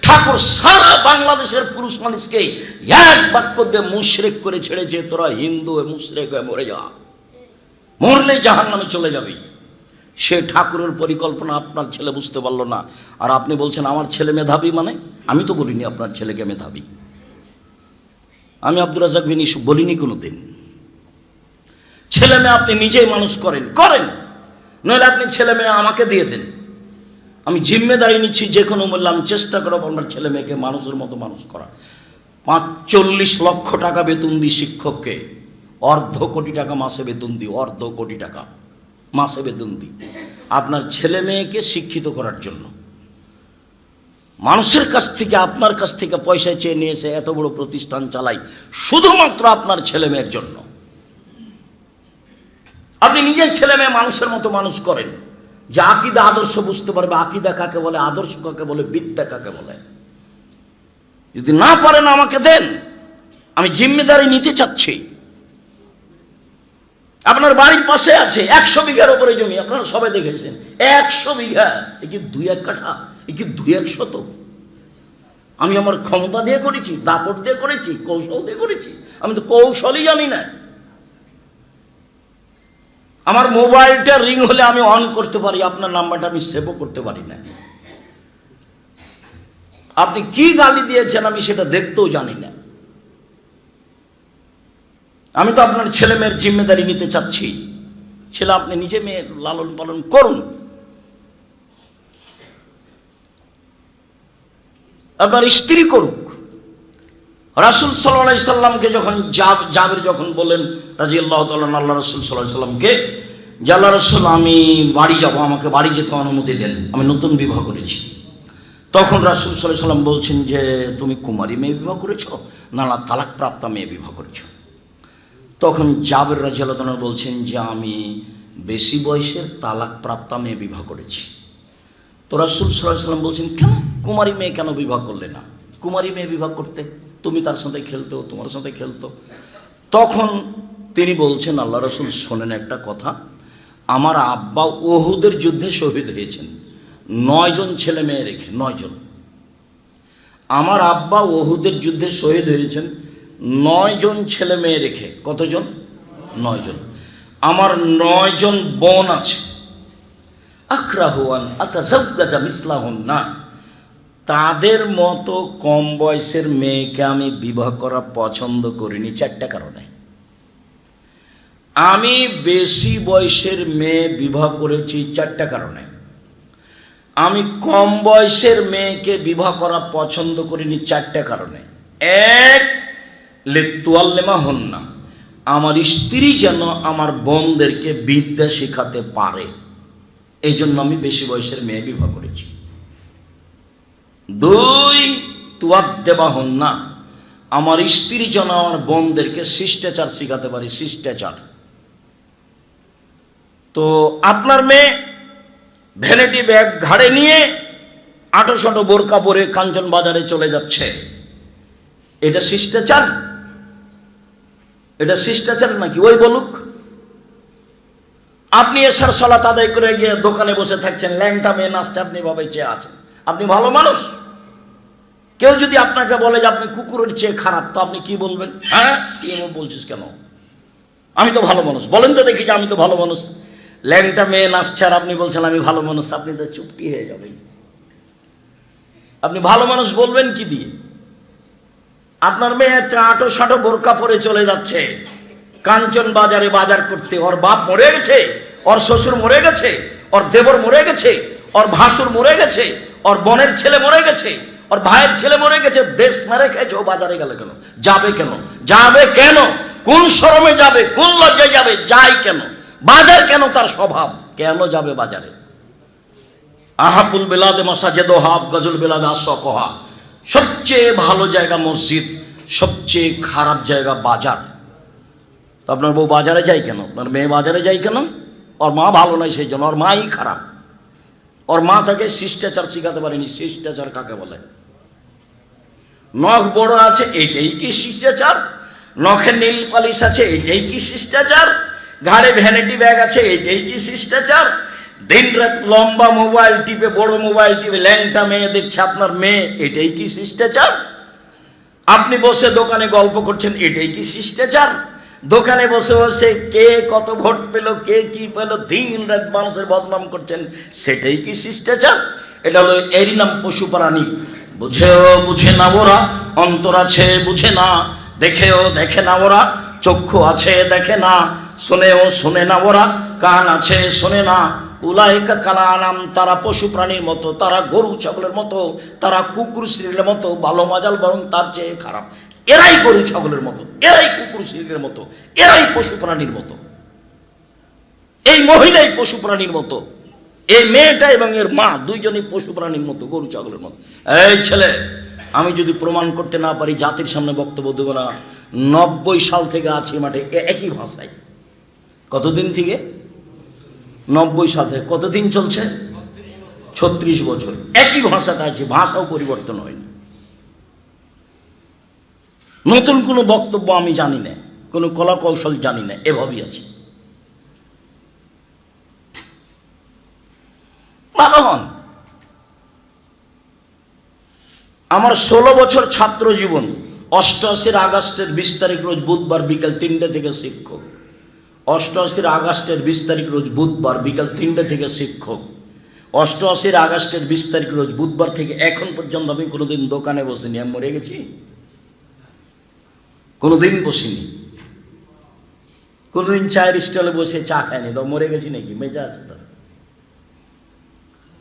ঠাকুর সারা বাংলাদেশের পুরুষ মানুষকে এক বাক্য দিয়ে মুশরিক করে ছেড়েছে, তোরা হিন্দু মুশরিক হয়ে মরে যা, মরলে জাহান্নামে চলে যাবে। সে ঠাকুরের পরিকল্পনা আপনার ছেলে বুঝতে পারলো না, আর আপনি বলছেন আমার ছেলে মেধাবী। মানে আমি তো বলিনি আপনার ছেলেকে মেধাবী, আমি আব্দুর রাজ্জাক বিন ইউসুফ বলিনি কোনোদিন। ছেলে মেয়ে আপনি নিজেই মানুষ করেন, নইলে আপনি ছেলে মেয়ে আমাকে দিয়ে দেন। আমি জিম্মেদারি নিচ্ছি, যে কোনো মূল্যে আমি চেষ্টা করব আপনার ছেলে মেয়েকে মানুষের মতো মানুষ করা। 45 লক্ষ টাকা বেতন দিই শিক্ষককে, $1.5 কোটি টাকা মাসে বেতন দিই, $1.5 কোটি টাকা মাসে বেতন দিই আপনার ছেলে মেয়েকে শিক্ষিত করার জন্য। মানুষের কাছ থেকে, আপনার কাছ থেকে পয়সা চেয়ে নিয়ে এসে এত বড় প্রতিষ্ঠান চালাই শুধুমাত্র আপনার ছেলে মেয়ের জন্য। আপনি নিজের ছেলে মেয়ে মানুষের মতো মানুষ করেন, যে আকীদা আদর্শ বুঝতে পারবে, আকীদা কাকে বলে, আদর্শ কাকে বলে, বিদ্যা কাকে বলে। যদি না পারেন আমাকে দেন, আমি জিম্মেদারি নিতে চাচ্ছি। আপনার বাড়ির পাশে আছে 100 বিঘার উপরে জমি, আপনারা সবাই দেখেছেন। 100 বিঘা, এ কি 2-1 কাঠা, এ কি 2-1 শতক। আমি আমার ক্ষমতা দিয়ে করেছি, দাপট দিয়ে করেছি, কৌশল দিয়ে করেছি। আমি তো কৌশলই জানি না। আমার মোবাইলটা রিং হলে আমি অন করতে পারি, আপনার নাম্বারটা আমি সেভও করতে পারি না। আপনি কি গালি দিয়েছেন আমি সেটা দেখতেও জানি না। আমি তো আপনার ছেলে মেয়ের জিম্মেদারি নিতে চাচ্ছি। ছেলে আপনি নিজে মেয়ে লালন পালন করুন, আপনার স্ত্রী করুক। রাসূল সাল্লাল্লাহু আলাইহি সাল্লামকে যখন জাবের যখন বললেন রাদিয়াল্লাহু তাআলা আল্লাহ রাসূল সাল্লাল্লাহু আলাইহি সাল্লামকে, যে আল্লাহ রাসূল আমি বাড়ি যাব, আমাকে বাড়ি যেতে অনুমতি দেন, আমি নতুন বিবাহ করেছি। তখন রাসূল সাল্লাল্লাহু আলাইহি সাল্লাম বলছেন যে তুমি কুমারী মেয়ে বিবাহ করেছো না তালাক প্রাপ্তা মেয়ে বিবাহ করেছো? তখন জাবের রাদিয়াল্লাহু তাআলা বলছেন যে আমি বেশি বয়সের তালাক প্রাপ্তা মেয়ে বিবাহ করেছি। তো রাসূল সাল্লাল্লাহু আলাইহি সাল্লাম বলছেন কেন কুমারী মেয়ে কেন বিবাহ করলে না? কুমারী মেয়ে বিবাহ করতে, তুমি তার সাথে খেলতো, তোমার সাথে খেলতো। তখন তিনি বলছেন আল্লাহ রাসূল শোনেন একটা কথা, আমার আব্বা উহুদের যুদ্ধে শহীদ হয়েছেন 9 জন ছেলে মেয়ে রেখে, 9 জন। আমার আব্বা উহুদের যুদ্ধে শহীদ হয়েছেন 9 জন ছেলে মেয়ে রেখে। কতজন? 9 জন। আমার 9 জন বোন আছে। আক্রাহুয়ান আতাজাওয়াজা মিসলাহুন্না, তাদের মতো কম বয়সের মেয়েকে আমি বিবাহ করা পছন্দ করিনি 4টা কারণে। আমি বেশি বয়সের মেয়ে বিবাহ করেছি 4টা কারণে। আমি কম বয়সের মেয়েকে বিবাহ করা পছন্দ করিনি 4টা কারণে। 1, লিতুয়াল্লিমা হন্না, আমার স্ত্রী যেন আমার বোনদেরকে বিদ্যা শেখাতে পারে, এই জন্য আমি বেশি বয়সের মেয়ে বিবাহ করেছি। 2, তুয়াদ্দেবা হন্না, আমার স্ত্রী যেন আমার বোনদেরকে শিষ্টাচার শেখাতে পারে, শিষ্টাচার। তো আপনার মেয়ে ভ্যানিটি ব্যাগ ঘাড়ে নিয়ে 800 বোরকা পরে কাঞ্চন বাজারে চলে যাচ্ছে, এটা শিষ্টাচার? এটা শিষ্টাচার নাকি? ওই বলুক। আপনি এসার সালাত আদায় করে গিয়ে দোকানে বসে থাকছেন, ল্যাংটা মেয়ে নাচছে, আপনি ভাবে চেয়ে আছেন, আপনি ভালো মানুষ? কেউ যদি আপনাকে বলে যে আপনি কুকুরের চেয়ে খারাপ, তো আপনি কি বলবেন? হ্যাঁ কি বলছিস কেন? আমি তো ভালো মানুষ, বলেন তো দেখি যে আমি তো ভালো মানুষ। ল্যাংটা মেয়ে নাচছে আর আপনি বলছেন আমি ভালো মানুষ, আপনি তো চুপটি হয়ে যাবেন। আপনি ভালো মানুষ বলবেন কি দিয়ে? আপনার মেয়ে একটা 800 বোরকা পরে চলে যাচ্ছে কাঞ্চন বাজারে বাজার করতে, ওর বাপ মরে গেছে, ওর শ্বশুর মরে গেছে, ওর দেবর মরে গেছে, ওর ভাসুর মরে গেছে, ওর বোনের ছেলে মরে গেছে, ওর ভাইয়ের ছেলে মরে গেছে, দেশ মেরে খেয়েছে, ও বাজারে গেল কেন? যাবে কেন? যাবে কেন? কোন শরমে যাবে? কোন লজ্জায় যাবে? যায় কেন? বাজার কেন? তার স্বভাব। কেন যাবে বাজারে? আহাবুল বেলাদে মাসাজেদোহা আফগাজুল বেলাদে আসওয়াকুহা, সবচেয়ে ভালো জায়গা মসজিদ, সবচেয়ে খারাপ জায়গা বাজার। তো আপনার বউ বাজারে যায় কেন? আপনার মেয়ে বাজারে যায় কেন? ওর মা ভালো নয় সেই জন্য, ওর মাই খারাপ। ওর মা তাকে শিষ্টাচার শিখাতে পারেনি। শিষ্টাচার কাকে বলে? নখ বড় আছে এটাই কি শিষ্টাচার? নখে নীল পালিশ আছে এটাই কি শিষ্টাচার? ঘাড়ে ভ্যানিটি ব্যাগ আছে এটাই কি শিষ্টাচার? দিন রাত লম্বা মোবাইল টিপে, বড় মোবাইল টিপে ল্যাংটা মেয়ে দেখছে আপনার মেয়ে, এটাই কি শিষ্টাচার? আপনি বসে দোকানে গল্প করছেন, এটাই কি শিষ্টাচার? দোকানে বসে বসে কে কত ভোট পেল, কে কি পেল, দিন রাত মানুষের বদনাম করছেন, সেটাই কি শিষ্টাচার? এটা হলো, এরই নাম পশু প্রাণী। বুঝেও বুঝে না ওরা, অন্তর আছে বুঝে না, দেখেও দেখে না ওরা, চক্ষু আছে দেখে না, শোনেও শোনে না ওরা, কান আছে শোনে না। উলাইকা কাল আনাম, তারা পশু প্রাণীর মতো, তারা গরু ছাগলের মতো, তারা কুকুর শিরীরের মতো, ভালো মজাল বরং তার চেয়ে খারাপ। এরাই গরু ছাগলের মতো, এরাই কুকুর শিরীরের মতো, এরাই পশু প্রাণীর মতো। এই মহিলাই পশু প্রাণীর মতো, এই মেয়েটা এবং এর মা দুইজনই পশু প্রাণীর মতো, গরু ছাগলের মতো। এই ছেলে, আমি যদি প্রমাণ করতে না পারি জাতির সামনে বক্তব্য দেবো না। 90 সাল থেকে আছি মাঠে একই ভাষায়। কতদিন থেকে? 90 সাল থেকে। কতদিন চলছে? 36 বছর একই ভাষাতে আছে, ভাষাও পরিবর্তন হয়নি। নতুন কোনো বক্তব্য আমি জানি না, কোনো কলা কৌশল জানি না, এভাবেই আছে। ভালো হন। আমার 16 বছর ছাত্র জীবন। 88 আগস্টের 20 তারিখ রোজ বুধবার বিকাল 3টে থেকে শিক্ষক। 88 আগস্টের 20 তারিখ রোজ বুধবার বিকাল 3টে থেকে শিক্ষক। 88 আগস্টের 20 তারিখ রোজ বুধবার থেকে এখন পর্যন্ত আমি কোনোদিন দোকানে বসিনি। আমি মরে গেছি? কোনোদিন বসিনি। কোনোদিন চায়ের স্টলে বসে চা খায়নি। তো মরে গেছি নাকি? মেজা আছে তো।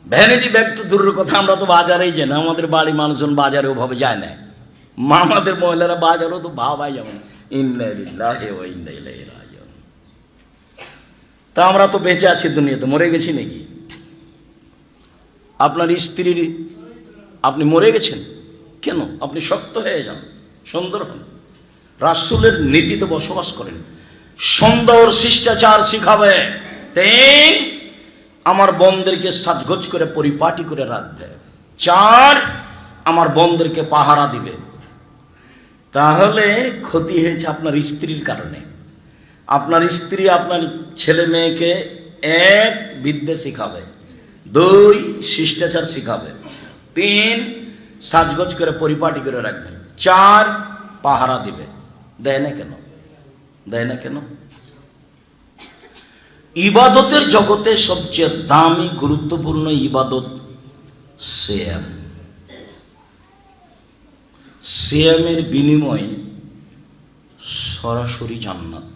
ভ্যানিটি ব্যাগ তো দূরের কথা, আমরা তো বাজারেই যাই না। আমাদের বাড়ি মানুষজন বাজারে ওভাবে যায় না। আমাদের মহিলারা বাজারও তো ভাবাই যেমন ইন্না লিল্লাহি ওয়া ইন্না ইলাইহি রাজিউন। তা আমরা তো বেঁচে আছি দুনিয়াতে, মরে গেছি নাকি? আপনার স্ত্রীর, আপনি মরে গেছেন কেন? আপনি শক্ত হয়ে যান, সুন্দর হন, রাসূলের নীতিতে বসবাস করেন, সুন্দর শিষ্টাচার শিখাবে। 3, আমার বোনদেরকে সাজগোজ করে পরিপাটি করে রাখবে। 4, আমার বোনদেরকে পাহারা দিবে। তাহলে ক্ষতি হয়েছে আপনার স্ত্রীর কারণে। আপনার স্ত্রী আপনার ছেলে মেয়েকে 1, বিদ্যে শিখাবে, 2, শিষ্টাচার শিখাবে, 3, সাজগোজ করে পরিপাটি করে রাখবে, 4, পাহারা দিবে। দেয় না কেন? দেয় না কেন? ইবাদতের জগতে সবচেয়ে দামি গুরুত্বপূর্ণ ইবাদত সিয়াম। সিয়ামের বিনিময়ে সরাসরি জান্নাত।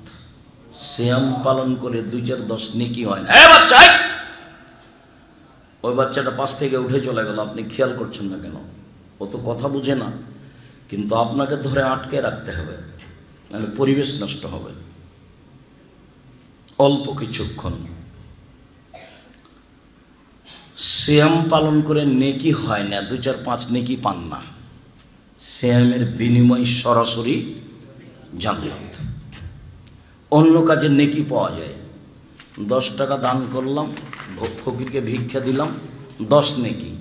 সিয়াম পালন করে 2-4-10 নেকি হয় না। বাচ্চা, ওই বাচ্চাটা পাশ থেকে উঠে চলে গেল, আপনি খেয়াল করছেন না কেন? ও তো কথা বুঝে না, কিন্তু আপনাকে ধরে আটকে রাখতে হবে, নাহলে পরিবেশ নষ্ট হবে। অল্প কিছুক্ষণ সিয়াম পালন করে নেকি হয় না, 2-4-5 নেকি পান না। সিয়ামের বিনিময় সরাসরি জান্নাত। অন্য কাজে নেকি পাওয়া যায়। 10 টাকা দান করলাম, ফকিরকে ভিক্ষা দিলাম, 10 নেকি।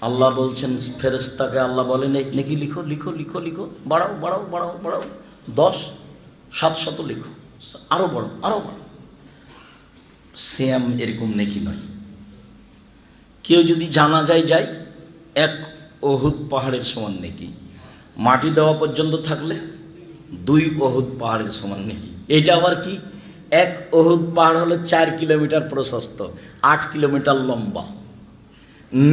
আল্লাহ বলছেন ফেরেশতাকে, আল্লাহ বলেন নেকি লিখো লিখো লিখো লিখো, বাড়াও বাড়াও বাড়াও বাড়াও, 10 700 লিখো, আরো বড় আরো বড়। সিয়াম এরকম নেকি নয়। কেউ যদি জানাজায় যায়, 1 ওহুদ পাহাড়ের সমান নেকি। মাটি দেওয়া পর্যন্ত থাকলে 2 ওহুদ পাহাড়ের সমান নেকি। এটা আবার কি? 1 ওহুদ পাহাড় হলো 4 কিলোমিটার প্রশস্ত, 8 কিলোমিটার লম্বা।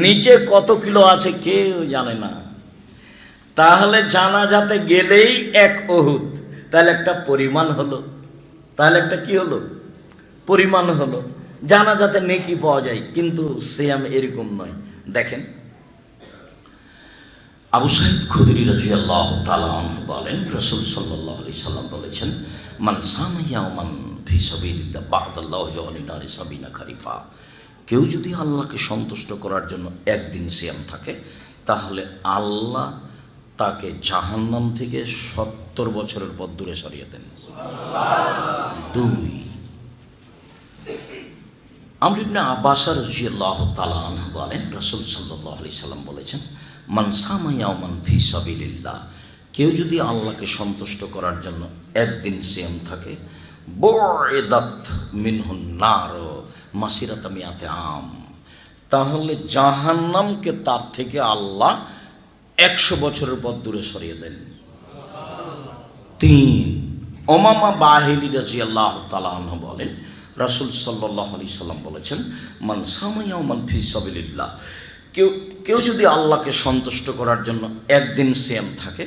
নিচে কত কিলো আছে কেউ জানে না। তাহলে জানাজাতে গেলেই 1 ওহুদ, তাহলে একটা পরিমাণ হলো। তাহলে একটা কি হলো? পরিমাণ হলো। জানাজাতে নেকি পাওয়া যায়, কিন্তু সিয়াম এরকম নয়। দেখেন, আবু সাঈদ খুদরি রাদিয়াল্লাহু তাআলা আনহু বলেন, রাসূল সাল্লাল্লাহু আলাইহি সাল্লাম বলেছেন, মান সামা ইয়াওমান ফি সাবিলিল্লাহ বা'দাল্লাহি জাআলা নারি সাবিনা খারিফা। কেউ যদি আল্লাহকে সন্তুষ্ট করার জন্য একদিন সিয়াম থাকে, তাহলে আল্লাহ তাকে জাহান্নাম থেকে 70 বছরের পথ দূরে সরিয়ে দেন। 2, আমর ইবনে আব্বাস রাদিয়াল্লাহু তাআলা আনহু বলেন, রাসূল সাল্লাল্লাহু আলাইহি সাল্লাম বলেছেন, মান সামা ইয়াওমান ফি সাবিলিল্লাহ, কেউ যদি আল্লাহকে সন্তুষ্ট করার জন্য একদিন সিয়াম থাকে, বুইদাত মিনহুন নার মাসিরাতা মিয়াতে আম, তাহলে জাহান্নামকে তার থেকে আল্লাহ 100 বছরের পথ দূরে সরিয়ে দেন। 3, উমামা বাহিলি রাদিয়াল্লাহু তাআলা আনহু বলেন, রাসূল সাল্লাল্লাহু আলাইহি সাল্লাম বলেছেন, মান সামা ইয়াওমান ফি সাবিলিল্লাহ, কেউ যদি আল্লাহকে সন্তুষ্ট করার জন্য একদিন সিয়াম থাকে,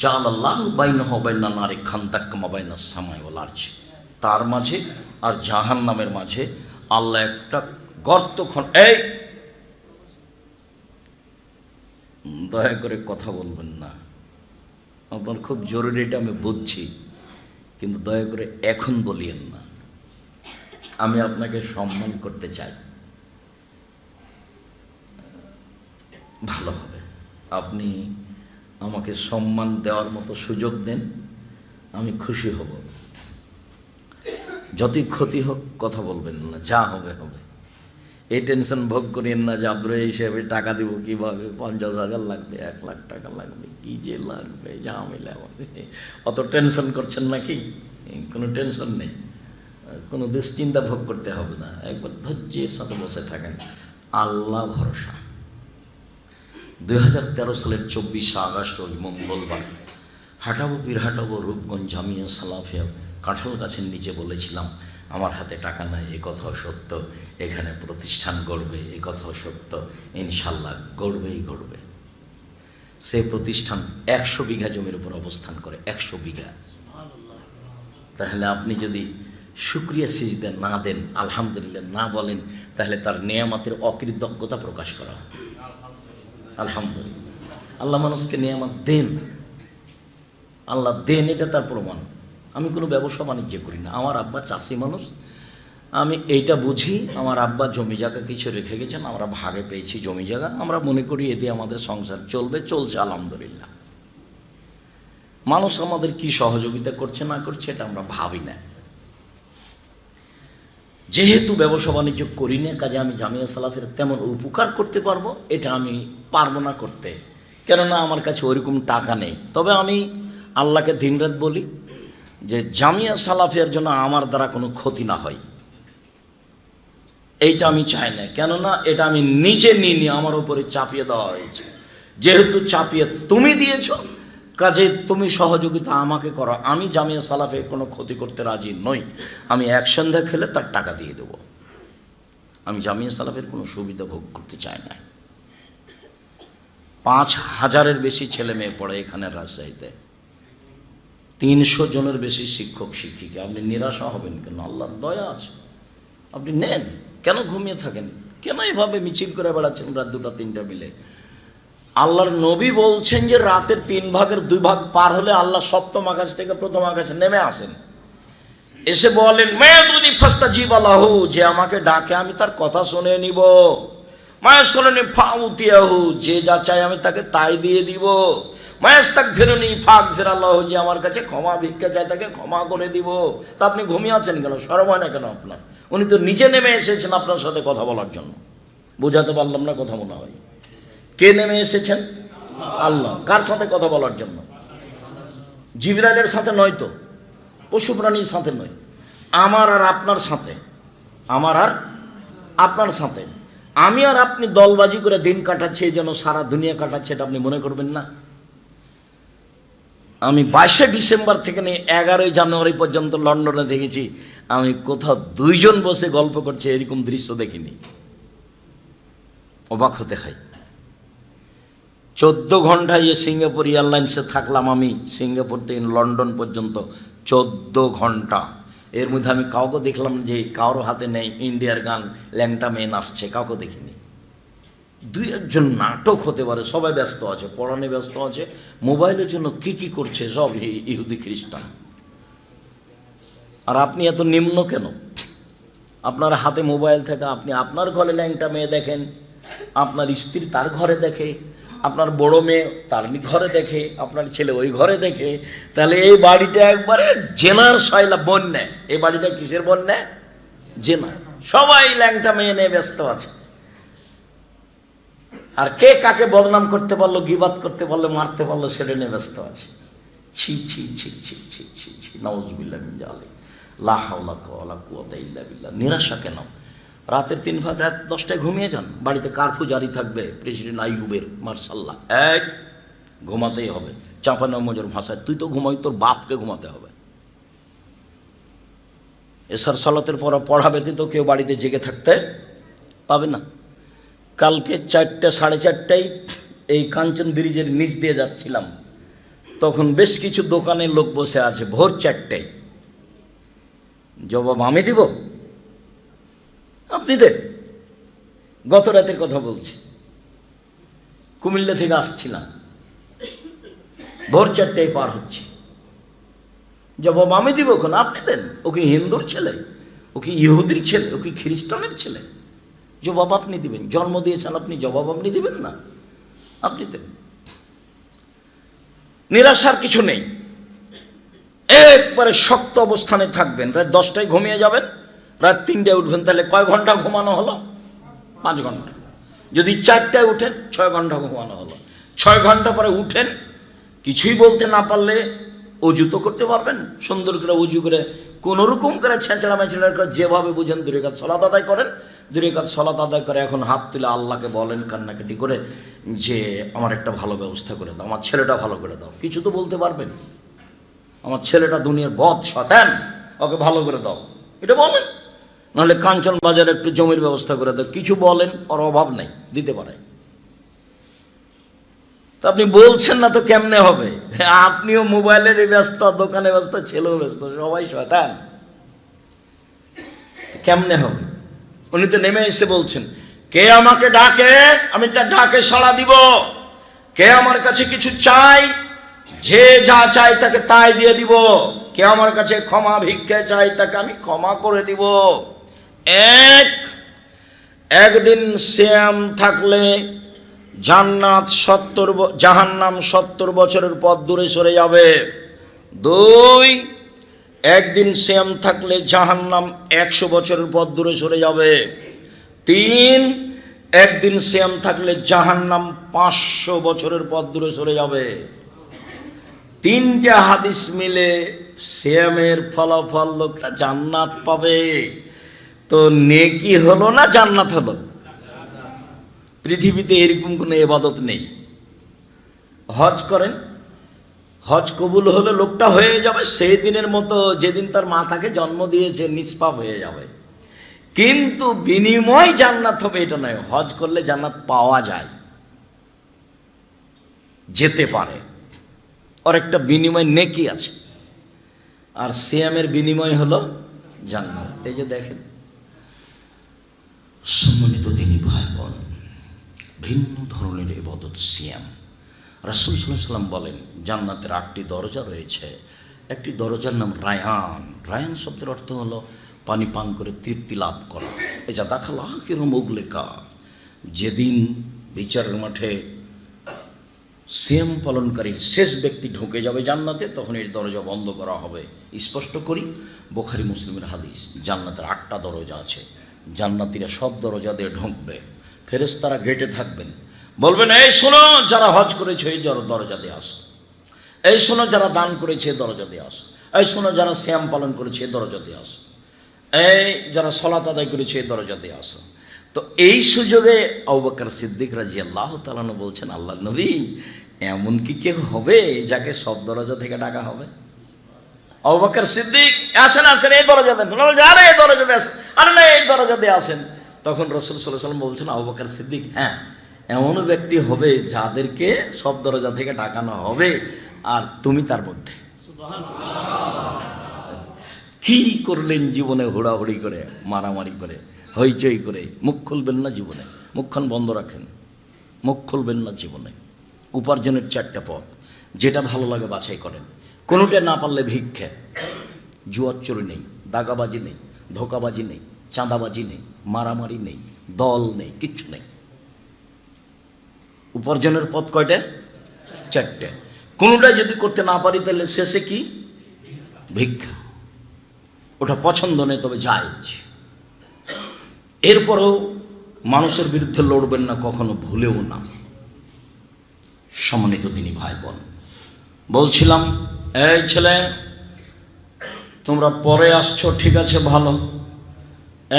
জাআলাল্লাহু বাইনাহু ওয়া বাইনা নারি খান্দাক কামা বাইনাস সামাই ওয়াল আরজ, তার মাঝে আর জাহান্নামের মাঝে আল্লাহ একটা গর্ত এই দয়া করে কথা বলবেন না, আপনার খুব জরুরি, এটা আমি বুঝছি, কিন্তু দয়া করে এখন বলিয়েন না। আমি আপনাকে সম্মান করতে চাই, ভালো হবে আপনি আমাকে সম্মান দেওয়ার মতো সুযোগ দেন, আমি খুশি হব। যতই ক্ষতি হোক কথা বলবেন না, যা হবে হবে। এই টেনশন ভোগ করেন না যে আব্দুল হিসেবে টাকা দিব কীভাবে, 50,000 লাগবে, 1 লাখ টাকা লাগবে, কী যে লাগবে, ঝামেলা, অত টেনশন করছেন নাকি? কোনো টেনশন নেই, কোনো দুশ্চিন্তা ভোগ করতে হবে না, একবার ধৈর্যের সাথে বসে থাকেন, আল্লাহ ভরসা। 2013 সালের 24 আগস্ট রোজ মঙ্গলবার হাঁটাবো পীরহাটাবো রূপগঞ্জ জামিয়া সালাফিয়া কাঁঠাল গাছের নিচে বলেছিলাম, আমার হাতে টাকা নাই, এ কথাও সত্য, এখানে প্রতিষ্ঠান গড়বে, এ কথাও সত্য, ইনশাল্লাহ গড়বেই গড়বে। সেই প্রতিষ্ঠান 100 বিঘা জমির উপর অবস্থান করে, 100 বিঘা। তাহলে আপনি যদি শুকরিয়া সিজদা না দেন, আলহামদুলিল্লাহ না বলেন, তাহলে তার নেয়ামতের অকৃতজ্ঞতা প্রকাশ করা। আলহামদুলিল্লাহ, আল্লাহ মানুষকে নেয়ামত দেন, আল্লাহ দেন, এটা তার প্রমাণ। আমি কোনো ব্যবসা বাণিজ্য করি না, আমার আব্বা চাষি মানুষ, আমি এইটা বুঝি, আমার আব্বা জমি জায়গা কিছু রেখে গেছেন, আমরা ভাগে পেয়েছি জমি জায়গা, আমরা মনে করি এতে আমাদের সংসার চলবে, চলছে আলহামদুলিল্লাহ। মানুষ আমাদের কি সহযোগিতা করছে না করছে এটা আমরা ভাবি না। যেহেতু ব্যবসা বাণিজ্য করি না, কাজে আমি জামিয়া সালাফের তেমন উপকার করতে পারবো এটা আমি পারবো না করতে, কেননা আমার কাছে ওইরকম টাকা নেই। তবে আমি আল্লাহকে দিনরাত বলি যে জামিয়া সালাফের জন্য আমার দ্বারা কোনো ক্ষতি না হয়, এইটা আমি চাই না, কেননা এটা আমি নিজে নিয়ে আমার উপরে চাপিয়ে দেওয়া হয়েছে। যেহেতু চাপিয়ে তুমি দিয়েছ, কাজে তুমি সহযোগিতা আমাকে করো, আমি জামিয়া সালাফে কোনো ক্ষতি করতে রাজি নই। আমি এক সন্ধ্যা খেলে তার টাকা দিয়ে দেব, আমি জামিয়া সালাফের কোনো সুবিধা ভোগ করতে চাই না। 5,000-এর বেশি ছেলে মেয়ে পড়ে এখানে রাজশাহীতে, 300 জনের বেশি শিক্ষক শিক্ষিকা। আপনি নিরাশা হবেন কেন? আল্লাহর দয়া আছে, আপনি নেন। কেন ঘুমিয়ে থাকেন? কেন এভাবে মিছিল করে বেড়াচ্ছেন রাত 2টা-3টা মিলে? আল্লাহর নবী বলছেন যে রাতের 3 ভাগের 2 ভাগ পার হলে আল্লাহ 7ম আকাশ থেকে 1ম আকাশে নেমে আসেন, এসে বলেন মায়াদুনি ফাস্তাজিবা লাহু, যে আমাকে ডাকে আমি তার কথা শুনে নিব। মায়াসুলনি ফাউতিয়াহু, যে যা চাই আমি তাকে তাই দিয়ে দিব। মায়াস্তাগফিরুনি ফাগফিরাল্লাহু, যে আমার কাছে ক্ষমা ভিক্ষা চায় তাকে ক্ষমা করে দিব। তা আপনি ঘুমিয়ে আছেন কেন? শরম হয় না কেন আপনার? উনি তো নিচে নেমে এসেছেন আপনার সাথে কথা বলার জন্য। বোঝাতে পারলাম না কথা মনে হয়? কে নেমে এসেছেন? আল্লাহ। কার সাথে কথা বলার জন্য? জিবরাইলের সাথে নয় তো, পশু প্রাণীর সাথে নয়, আমার আর আপনার সাথে, আমার আর আপনার সাথে। আমি আর আপনি দলবাজি করে দিন কাটাচ্ছে, যেন সারা দুনিয়া কাটাচ্ছে, এটা আপনি মনে করবেন না? আমি 22শে ডিসেম্বর থেকে নিয়ে 11ই জানুয়ারি পর্যন্ত লন্ডনে দেখেছি, আমি কোথাও 2 জন বসে গল্প করছে এরকম দৃশ্য দেখিনি। অবাক হতে হয়। 14 ঘন্টায় সিঙ্গাপুর এয়ারলাইন্সে থাকলাম আমি, সিঙ্গাপুর থেকে লন্ডন পর্যন্ত 14 ঘন্টা। এর মধ্যে আমি কাউকে দেখলাম যে কারোর হাতে নেই ইন্ডিয়ার গান, ল্যাংটা মেয়ে নাচছে, কাউকে দেখিনি। 2-1 জন নাটক হতে পারে, সবাই ব্যস্ত আছে, পড়ানে ব্যস্ত আছে, মোবাইলের জন্য কি কি করছে সব ইহুদি খ্রিস্টান। আর আপনি এত নিম্ন কেন? আপনার হাতে মোবাইল থেকে আপনি আপনার ঘরে ল্যাংটা মেয়ে দেখেন, আপনার স্ত্রী তার ঘরে দেখে, আপনার বড় মেয়ে তার ঘরে দেখে, আপনার ছেলে ওই ঘরে দেখে। তাহলে এই বাড়িটা একবারে জেনার শয়লা বন্যা। এই বাড়িটা কিসের বন্যা? জেনা। সবাই ল্যাংটা মেয়ে নিয়ে ব্যস্ত আছে। আর কে কাকে বদনাম করতে পারলো, গিবাত করতে পারলো, মারতে পারলো, সেটা নিয়ে ব্যস্ত আছে। ছি ছি ছি ছি ছি ছি ছি, নাউজুবিল্লাহ মিন যালিক, লা হাওলা ওয়ালা কুওয়াতা ইল্লা বিল্লাহ। নিরাশা কেন? রাতের 3 ভাগ রাত 10টায় ঘুমিয়ে যান। বাড়িতে কারফিউ জারি থাকবে প্রেসিডেন্ট আইয়ুবের, মার্শাল্লাহ, এক ঘুমাতেই হবে। চাঁপানমজোর ভাষায়, তুই তো ঘুমাই, তোর বাপকে ঘুমাতে হবে। এসার সালাতের পর পড়াবে, তুই তো কেউ বাড়িতে জেগে থাকতে পাবে না। কালকে 4টা 4:30টায় এই কাঞ্চন ব্রিজের নিচ দিয়ে যাচ্ছিলাম, তখন বেশ কিছু দোকানের লোক বসে আছে। ভোর 4টায় জবাব আমি দিব? আপনি দেন। গত রাতের কথা বলছি, কুমিল্লা থেকে আসছিলাম, ভোর 4টায় পার হচ্ছে, জবাব আমি দিব কেন? আপনি দেন। ও কি হিন্দুর ছেলে? ও কি ইহুদির ছেলে? ও কি খ্রিস্টানের ছেলে? জবাব আপনি দিবেন। জন্ম দিয়েছেন আপনি, জবাব আপনি দিবেন না? আপনি দেন। নিরাশার কিছু নেই, একবারে শক্ত অবস্থানে থাকবেন। রাত 10টায় ঘুমিয়ে যাবেন, রাত 3টায় উঠবেন। তাহলে কয় ঘন্টা ঘুমানো হলো? 5 ঘন্টা। যদি 4টায় উঠেন, 6 ঘন্টা ঘুমানো হলো। 6 ঘন্টা পরে উঠেন, কিছুই বলতে না পারলে অজু তো করতে পারবেন, সুন্দর করে অজু করে কোনো রকম করে ছেঁচড়া মেচড়া করে যেভাবে বুঝেন 2 রাকাত সালাত আদায় করেন। 2 রাকাত সালাত আদায় করে এখন হাত তুলে আল্লাহকে বলেন কান্নাকাটি করে যে আমার একটা ভালো ব্যবস্থা করে দাও, আমার ছেলেটা ভালো করে দাও। কিছু তো বলতে পারবেন, আমার ছেলেটা দুনিয়ার বদ শয়তান, ওকে ভালো করে দাও, এটা বলেন। নাহলে কাঞ্চন বাজারে একটু জমির ব্যবস্থা করে দাও, কিছু বলেন, ওর অভাব নাই, দিতে পারে। তা আপনি বলছেন না তো কেমনে হবে? আপনিও মোবাইলের ব্যস্ত, দোকানে ব্যস্ত, ছেলেও ব্যস্ত, সবাই শয়তান, কেমনে হবে? উনি তো নেমে এসে বলছেন, কে আমাকে ডাকে আমি তার ডাকে সাড়া দিব, কে আমার কাছে কিছু চাই, যে যা চাই তাকে তাই দিয়ে দিব, কে আমার কাছে ক্ষমা ভিক্ষা চাই তাকে আমি ক্ষমা করে দিব। একদিন শ্যাম থাকলে জান্নাত 70, জাহান্নাম 70 বছরের পথ দূরে সরে যাবে। 2, একদিন শ্যাম থাকলে জাহান্নাম 100 বছরের পথ দূরে সরে যাবে। 3, একদিন শ্যাম থাকলে জাহান্নাম 500 বছরের পথ দূরে সরে যাবে। 3টা হাদিস মিলে শ্যামের ফলাফল লোকটা জান্নাত পাবে। তো নেকি হলো না জান্নাত হলো? পৃথিবীতে এরকম কোনো ইবাদত নেই। হজ করেন, হজ কবুল হলে লোকটা হয়ে যাবে সেই দিনের মতো যেদিন তার মা তাকে জন্ম দিয়েছে, নিষ্পাপ হয়ে যাবে। কিন্তু বিনিময় জান্নাত হবে এটা নয়। হজ করলে জান্নাত পাওয়া যায়, যেতে পারে, ওর একটা বিনিময় নেকি আছে। আর সিয়ামের বিনিময় হলো জান্নাত। এই যে দেখেন, সম্মানিত দিনী ভাই বোন, ভিন্ন ধরনের ইবাদত সিয়াম। রাসূল সাল্লাল্লাহু আলাইহি ওয়াসাল্লাম বলেন জান্নাতের 8টি দরজা রয়েছে। একটি দরজার নাম রায়ান। রায়ান শব্দের অর্থ হলো পানি পান করে তৃপ্তি লাভ করা। এজা দাখাল আখিরু মুগলিকা, যেদিন বিচারের মাঠে সিয়াম পালনকারীর শেষ ব্যক্তি ঢুকে যাবে জান্নাতে, তখন এর দরজা বন্ধ করা হবে। স্পষ্ট করি, বুখারী মুসলিমের হাদিস। জান্নাতের 8টা দরজা আছে, জান্নাতীরা সব দরজা দিয়ে ঢুকবে। ফেরেশতারা গেটে থাকবেন, বলবেন এই শোনো যারা হজ করেছে এই দরজা দিয়ে আসো, এই শোনো যারা দান করেছে দরজা দিয়ে আসো, এই শোনো যারা সিয়াম পালন করেছে দরজা দিয়ে আসো, এই যারা সালাত আদায় করেছে দরজা দিয়ে আসো। তো এই সুযোগে আবু বকর সিদ্দিক রাদিয়াল্লাহু তাআলা বলছেন, আল্লাহর নবী, এমন কি কেউ হবে যাকে সব দরজা থেকে ডাকা হবে? আবু বকর সিদ্দিক, আসেন আসেন এই দরজা দেন, আরে এই দরজা দিয়ে আসেন, আরে না এই দরজা দিয়ে আসেন। তখন রাসূল সাল্লাল্লাহু আলাইহি ওয়াসাল্লাম বলছেন, আবু বকর সিদ্দিক, হ্যাঁ এমন ব্যক্তি হবে যাদেরকে সব দরজা থেকে ডাকানো হবে, আর তুমি তার মধ্যে। কি করলেন জীবনে? হুড়াহুড়ি করে, মারামারি করে, হইচই করে, মুখ খুলবেন না জীবনে। মুখখান বন্ধ রাখেন, মুখ খুলবেন না জীবনে। উপার্জনের 4টা পথ, যেটা ভালো লাগে বাছাই করেন। কোনোটা না পারলে ভিক্ষা, জুয়ার চুরি নেই, দাগাবাজি নেই, ধোকাবাজি নেই, চাঁদাবাজি নেই, মারামারি নেই, দল নেই, কিচ্ছু নেই। উপার্জনের পথ কয়টা? চারটে। কোনোটাই যদি করতে না পারি তাহলে শেষে কি? ভিক্ষা। ওটা পছন্দ নেই, তবে জায়েজ। এরপরেও মানুষের বিরুদ্ধে লড়বেন না কখনো, ভুলেও না। সম্মানিত দিনী ভাই বোন, বলছিলাম, এই ছেলে, তোমরা পরে আসছো ঠিক আছে, ভালো,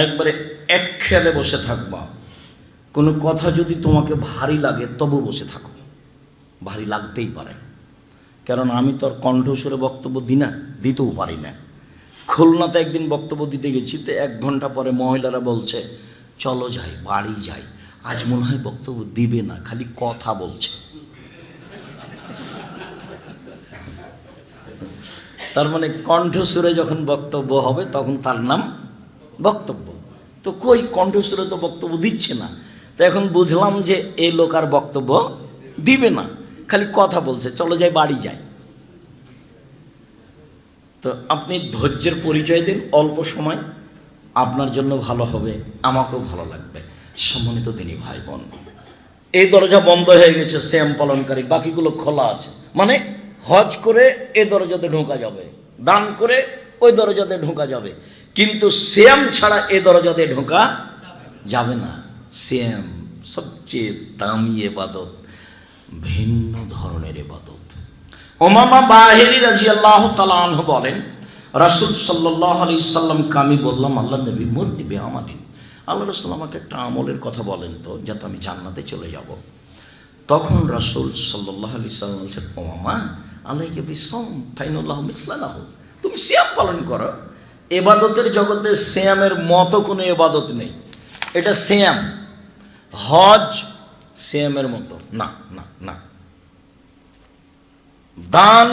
একবারে এক খেয়ালে বসে থাকবা। কোনো কথা যদি তোমাকে ভারী লাগে তবু বসে থাকো, ভারী লাগতেই পারে, কারণ আমি তো আর কণ্ঠস্বরে বক্তব্য দিই না, দিতেও পারি না। খুলনাতে একদিন বক্তব্য দিতে গেছি, তো 1 ঘন্টা পরে মহিলারা বলছে চলো যাই, বাড়ি যাই, আজ মনে হয় বক্তব্য দিবে না, খালি কথা বলছে। তার মানে কণ্ঠস্বরে যখন বক্তব্য হবে তখন তার নাম বক্তব্য। তো কই কণ্ঠস্বরে তো বক্তব্য দিচ্ছে না, তো এখন বুঝলাম যে এই লোক আর বক্তব্য দিবে না, খালি কথা বলছে, চলো যাই, বাড়ি যাই। তো আপনি ধৈর্যের পরিচয় দিন, অল্প সময় আপনার জন্য ভালো হবে, আমাকেও ভালো লাগবে। সম্মানিত দিনী ভাই বোন, এই দরজা বন্ধ হয়ে গেছে সিয়াম পালনকারী, বাকিগুলো খোলা আছে। মানে হজ করে এ দরজাতে ঢোকা যাবে, দান করে ওই দরজাতে ঢোকা যাবে, কিন্তু সিয়াম ছাড়া এ দরজাতে ঢোকা যাবে না। সিয়াম সবচেয়ে দামি ইবাদত, ভিন্ন ধরনের ইবাদত। উমামা বাহিলী রাদিয়াল্লাহু তাআলা আনহু বলেন, রাসূল সাল্লাল্লাহু আলাইহি সাল্লামকে আমি বললাম, আল্লাহ নবী, মুরনি বিআমালিন, আল্লাহ রাসূল আমাকে একটা আমলের কথা বলেন তো, যাতে আমি জান্নাতে চলে যাব। তখন রাসূল সাল্লাল্লাহু আলাইহি সাল্লাম বলছেন, উমামা আলাইকা বিসসাম ফাইনাল্লাহু মিসলাহু, তুমি সিয়াম পালন করো। ইবাদতের জগতে সিয়ামের মতো কোনো ইবাদত নেই। এটা সিয়াম, হজ সিয়ামের মতো না, না, না। দান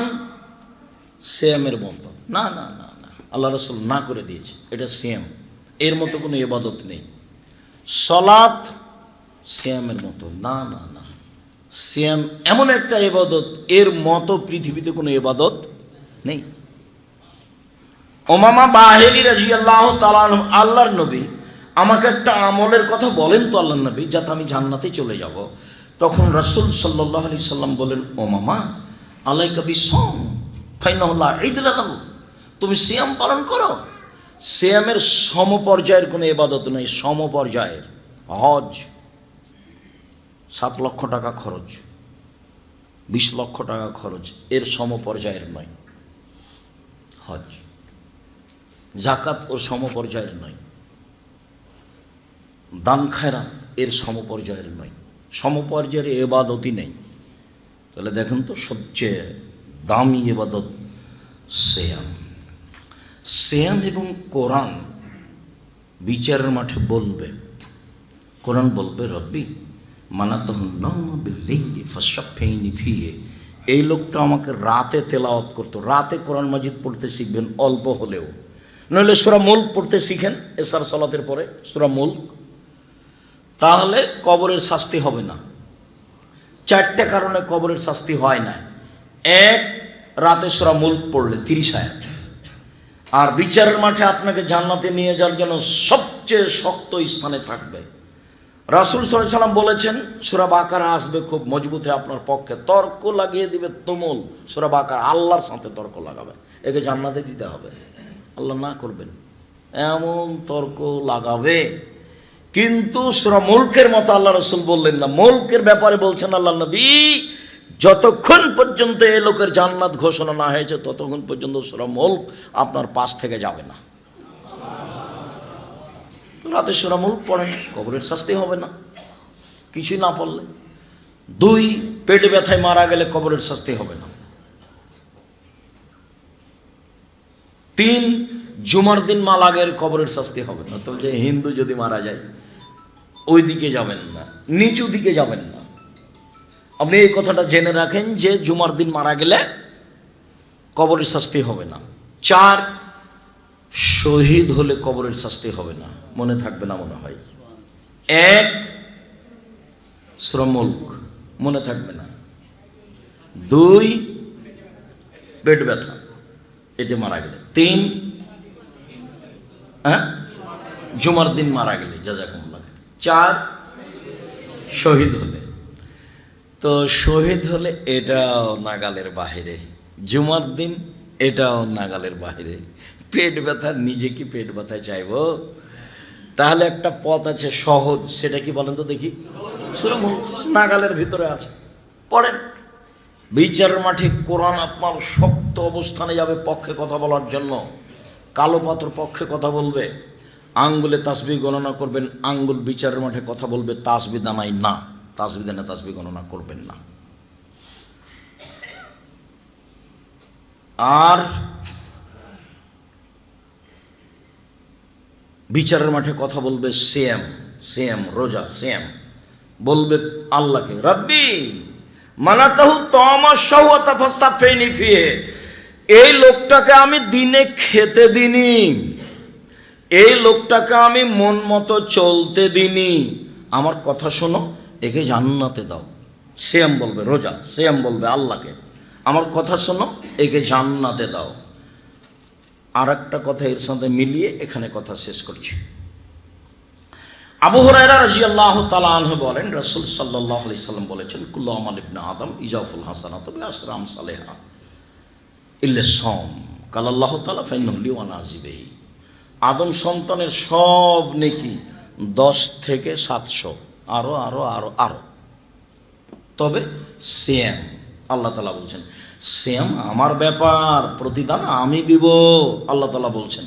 সিয়ামের মতো না, না, না, না, আল্লাহ রাসূল না করে দিয়েছে, এটা সিয়াম, এর মতো কোনো ইবাদত নেই। সালাত সিয়ামের মতো না, না, না। সিয়াম এমন একটা ইবাদত, এর মতো পৃথিবীতে কোনো ইবাদত নেই। উমামা বাহিলী রাদিয়াল্লাহু তাআলা আনহু, আল্লাহর নবী আমাকে একটা আমলের কথা বলেন তো আল্লাহর নবী, যাতে আমি জান্নাতে চলে যাব। তখন রাসূল সাল্লাল্লাহু আলাইহি সাল্লাম বলেন, উমামা আলাইকা বিসসাম ফাইনাহু লা ঈদা লাহু, তুমি সিয়াম পালন করো। সিয়ামের সমপর্যায়ের কোনো ইবাদত নেই, সমপর্যায়ের। হজ 7 লক্ষ টাকা খরচ, 20 লক্ষ টাকা খরচ, এর সমপর্যায়ের নয় হজ। যাকাত ও সমপর্যায়ের নয়, দান খায়রাত এর সমপর্যায়ের নয়, সমপর্যায়ের ইবাদতই নেই। তাহলে দেখেন তো, সবচেয়ে দামি ইবাদত সিয়াম। সিয়াম এবং কোরআন বিচারের মাঠে বলবে, কোরআন বলবে, রব্বি মানাতাহুন নাওমা বিল-লাইলি ফাশাফিনি ফিহি, এই লোকটা আমাকে রাতে তেলাওয়াত করতো। রাতে কোরআন মাজিদ পড়তে শিখবেন, অল্প হলেও, নইলে সূরা মুলক পড়তে শিখেন এশার সালাতের পরে, সূরা মুলক, তাহলে কবরের শাস্তি হবে না। 4টে কারণে কবরের শাস্তি হয় না। 1, রাতে সূরা মুলক পড়লে 30 আয়াত। আর বিচারের মাঠে আপনাকে জান্নাতে নিয়ে যাওয়ার জন্য সবচেয়ে শক্ত স্থানে থাকবে। রাসূল সাল্লাল্লাহু আলাইহি ওয়াসাল্লাম বলেছেন, সূরা বাকারা আসবে খুব মজবুত হয়ে আপনার পক্ষে, তর্ক লাগিয়ে দিবে তুমুল। সূরা বাকারা আল্লাহর সাথে তর্ক লাগাবে, একে জান্নাতে দিতে হবে, আল্লাহ না করবেন এমন তর্ক লাগাবে। কিন্তু সূরা মুলকের মতো আল্লাহ রাসূল বললেন না। মুলকের ব্যাপারে বলছেন আল্লাহ নবী, যতক্ষণ পর্যন্ত এই লোকের জান্নাত ঘোষণা না হয়েছে ততক্ষণ পর্যন্ত সূরা মুলক আপনার পাশ থেকে যাবে না। রাতে সূরা মুলক পড়েন, কবরের শাস্তি হবে না কিছুই না পড়লে। 2, পেটে ব্যথায় মারা গেলে কবরের শাস্তি হবে না। 3, জুমার দিন মারা গেলে কবরের শাস্তি হবে না। তো যে হিন্দু যদি মারা যায়, ওই দিকে যাবেন না, নিচু দিকে যাবেন না। আপনি এই কথাটা জেনে রাখেন যে জুমার দিন মারা গেলে কবরের শাস্তি হবে না। 4, শহীদ হলে কবরের শাস্তি হবে না। মনে থাকবে না মনে হয়। 1, সূরা মুলক মনে থাকবে না। 2, পেট ব্যথা, এতে মারা গেলে। 3, হ্যাঁ, জুমার দিন মারা গেলে জাযাকুমুল্লাহ। 4 শহীদ হলে। তো শহীদ হলে এটাও নাগালের বাহিরে, জুমার দিন এটাও নাগালের বাহিরে। পেট ব্যথা, নিজে কি পেট ব্যথা চাইবো? তাহলে একটা পথ আছে সহজ, সেটা কি বলেন তো দেখি? সূরা মুলক নাগালের ভিতরে আছে, পড়েন। বিচারের মাঠে কোরআন আপনার শক্ত অবস্থানে যাবে পক্ষে কথা বলার জন্য। কালো পাথর পক্ষে কথা বলবে, আঙ্গুলে তাসবিহ গণনা করবেন, আঙ্গুল বিচারের মাঠে কথা বলবে, তাসবিহ দানাই না, তাসবিহ দানা তাসবিহ গণনা করবেন না। আর বিচারের মাঠে কথা বলবে সিয়াম, সিয়াম রোজা, সিয়াম বলবে আল্লাহকে, রব্বি মানাতাহু তামাশাহু ওয়া তাফাসাফাইনি ফিহি, এই লোকটাকে আমি দিনে খেতে দিনি, এই লোকটাকে আমি মন মতো চলতে দিনি, আমার কথা শোনো, একে জান্নাতে দাও। সিয়াম বলবে রোজা, সিয়াম বলবে আল্লাহকে, আমার কথা শোনো, একে জান্নাতে দাও। আর একটা কথা এর সাথে মিলিয়ে এখানে কথা শেষ করছি। আবু হুরায়রা রাদিয়াল্লাহু তাআলা আনহু বলেন, রাসূল সাল্লাল্লাহু আলাইহি সাল্লাম বলেছেন, কুল্লু আমাল ইবনে আদম ইজাফুল হাসানাতু বিআশরি আমসালিহা ইল্লা সাওম ক্বালা আল্লাহু তাআলা ফাইন্নাহু লি ওয়া নাজিবিহি। আদম সন্তানের সব নেকি 10 থেকে 700, আরো আরো আরো আরো, তবে সিয়াম, আল্লাহ তাআলা বলছেন সিয়াম আমার ব্যাপার, প্রতিদান আমি দিব। আল্লাহ তাআলা বলছেন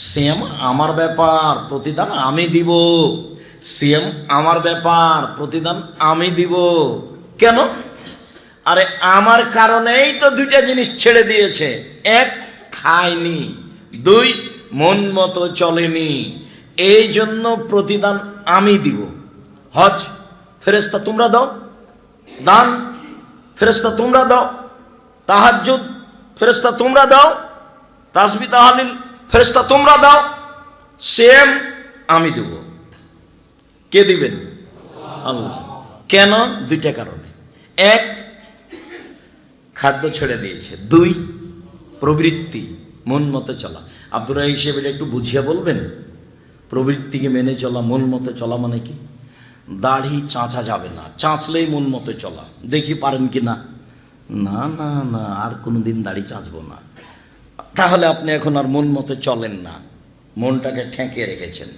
সিয়াম আমার ব্যাপার, প্রতিদান আমি দিব। সিয়াম আমার ব্যাপার, প্রতিদান আমি দিব। কেন? আরে আমার কারণেই তো 2টা জিনিস ছেড়ে দিয়েছে। 1 খায়নি, 2 মন মতো চলেনি, এই জন্য প্রতিদান আমি দিব। হজ ফেরেশতা তোমরা দাও, দান ফেরেশতা তোমরা দাও, তাহাজ্জুদ ফেরেশতা তোমরা দাও, তাসবিহ তাহলিল ফেরেশতা তোমরা দাও, সেম আমি দেব। কে দিবেন? আল্লাহ। কেন? 2টা কারণে। 1 খাদ্য ছেড়ে দিয়েছে, 2 প্রবৃত্তি মন মতো চলা। আব্দুর রাহিক সাহেব এটা একটু বুঝিয়ে বলবেন, প্রবৃত্তিকে মেনে চলা, মন মতো চলা মানে কি? দাড়ি চাঁচা যাবে না, চাঁচলেই মন মতো চলা। দেখি পারেন কি না? না না না, আর কোনোদিন দাড়ি চাঁচবো না। তাহলে আপনি এখন আর মন মতো চলেন না, মনটাকে ঠেকে রেখেছেন।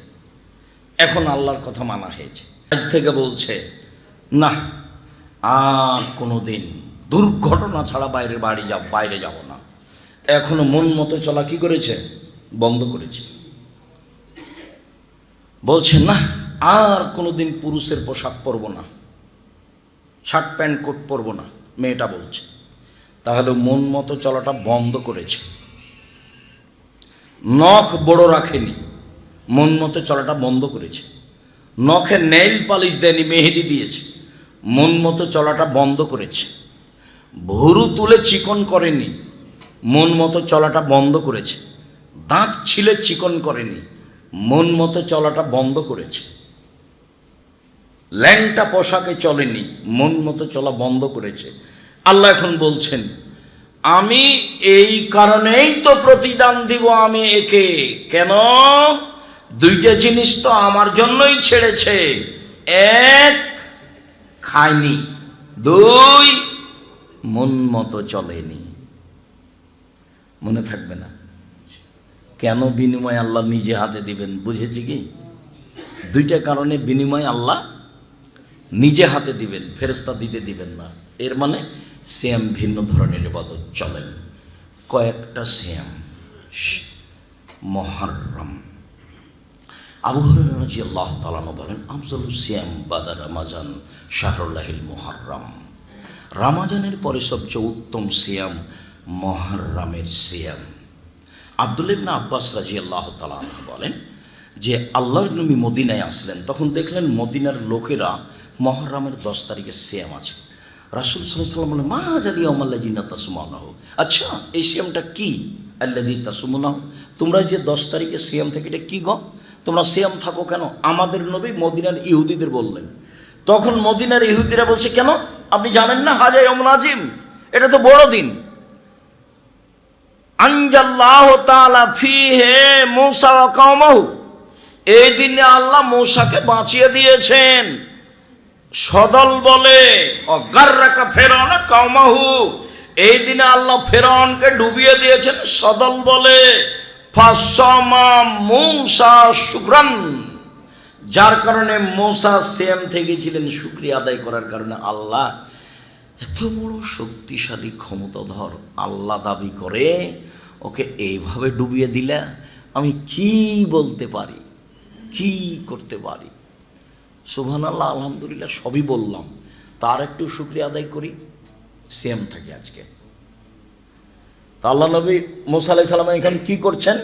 এখন আল্লাহর কথা মানা হয়েছে, আজ থেকে বলছে না আর কোনোদিন দুর্ঘটনা ছাড়া বাইরে যাব না। এখনো মন মতো চলা কি করেছে? বন্ধ করেছে। বলছে না আর কোনোদিন পুরুষের পোশাক পরব না, শার্ট প্যান্ট কোট পরব না, মেয়েটা বলছে। তাহলে মন মতো চলাটা বন্ধ করেছে। নখ বড় রাখেনি, মন মতো চলাটা বন্ধ করেছে। নখে নেইল পালিশ দেয়নি, মেহেদি দিয়েছে, মন মতো চলাটা বন্ধ করেছে। ভুরু তুলে চিকন করেনি, মন মতো চলাটা বন্ধ করেছে। দাঁত ছিলে চিকন করেনি, মন মতো চলাটা বন্ধ করেছে। ল্যাংটা পোশাকে চলেনি, মন মতো চলা বন্ধ করেছে। আল্লাহ এখন বলছেন আমি এই কারণেই তো প্রতিদান দিব আমি একে। কেন? 2টা জিনিস তো আমার জন্যই ছেড়েছে। 1 খায়নি, 2 মন মতো চলেনি। মনে থাকবে না? কেন বিনিময় আল্লাহ নিজে হাতে দিবেন? বুঝেছি কি? 2টা কারণে বিনিময় আল্লাহ নিজে হাতে দিবেন, ফেরেশতা দিতে দিবেন না। এর মানে সিয়াম ভিন্ন ধরনের ইবাদত চলেন। কয়েকটা সিয়াম মুহররম। আবু হুরায়রা রাদিয়াল্লাহু তাআলা বলেন, আফজালুস সিয়াম বাদা রমাজান শাহরুল্লাহিল মুহররম। রমাজানের পরে সবচেয়ে উত্তম সিয়াম মুহররমের সিয়াম। আব্দুল্লাহ ইবনে আব্বাস রাদিয়াল্লাহু তাআলা বলেন যে আল্লাহর নবী মদিনায় আসলেন, তখন দেখলেন মদিনার লোকেরা মুহররমের 10 তারিখে সিয়াম আছে। রাসূল সাল্লাল্লাহু আলাইহি ওয়াসাল্লাম বলেন, মা জালি ইয়াউমাল্লাযিনা তাসুমুনাহু। আচ্ছা এই সিয়ামটা কি? আল্লাযী তাসুমুনাহু, তোমরা যে 10 তারিখে সিয়াম থাকে এটা কি গো? তোমরা সিয়াম থাকো কেন? আমাদের নবী মদিনার ইহুদিদের বললেন। তখন মদিনার ইহুদিরা বলছে, কেন আপনি জানেন না হাজা ইয়াউমুল আজিম, এটা তো বড় দিন। আনজাল্লাহু তাআলা ফীহি মূসা ওয়া কওমাহু, এই দিনে আল্লাহ মূসাকে বাঁচিয়ে দিয়েছেন সদল বলে। অগাররাকা ফিরআউনা কওমাহু, এই দিনে আল্লাহ ফিরআউনকে ডুবিয়ে দিয়েছেন সদল বলে। ফাসামা মূসা শুকরান, যার কারণে মূসা সিয়াম থেকে ছিলেন শুকরিয়া আদায় করার কারণে। আল্লাহ এত বড় শক্তিশালী ক্ষমতাধর আল্লাহ দাবি করে ওকে এইভাবে ডুবিয়ে দিলে আমি কি বলতে পারি, কি করতে পারি? সুবহানাল্লাহ, আলহামদুলিল্লাহ সবই বললাম, তার একটু শুকরিয়া আদায় করি। সিয়াম থাকে আজকে। তা আল্লাহ নবী মুসা আলাইহিস সালাম এখন কি করছেন?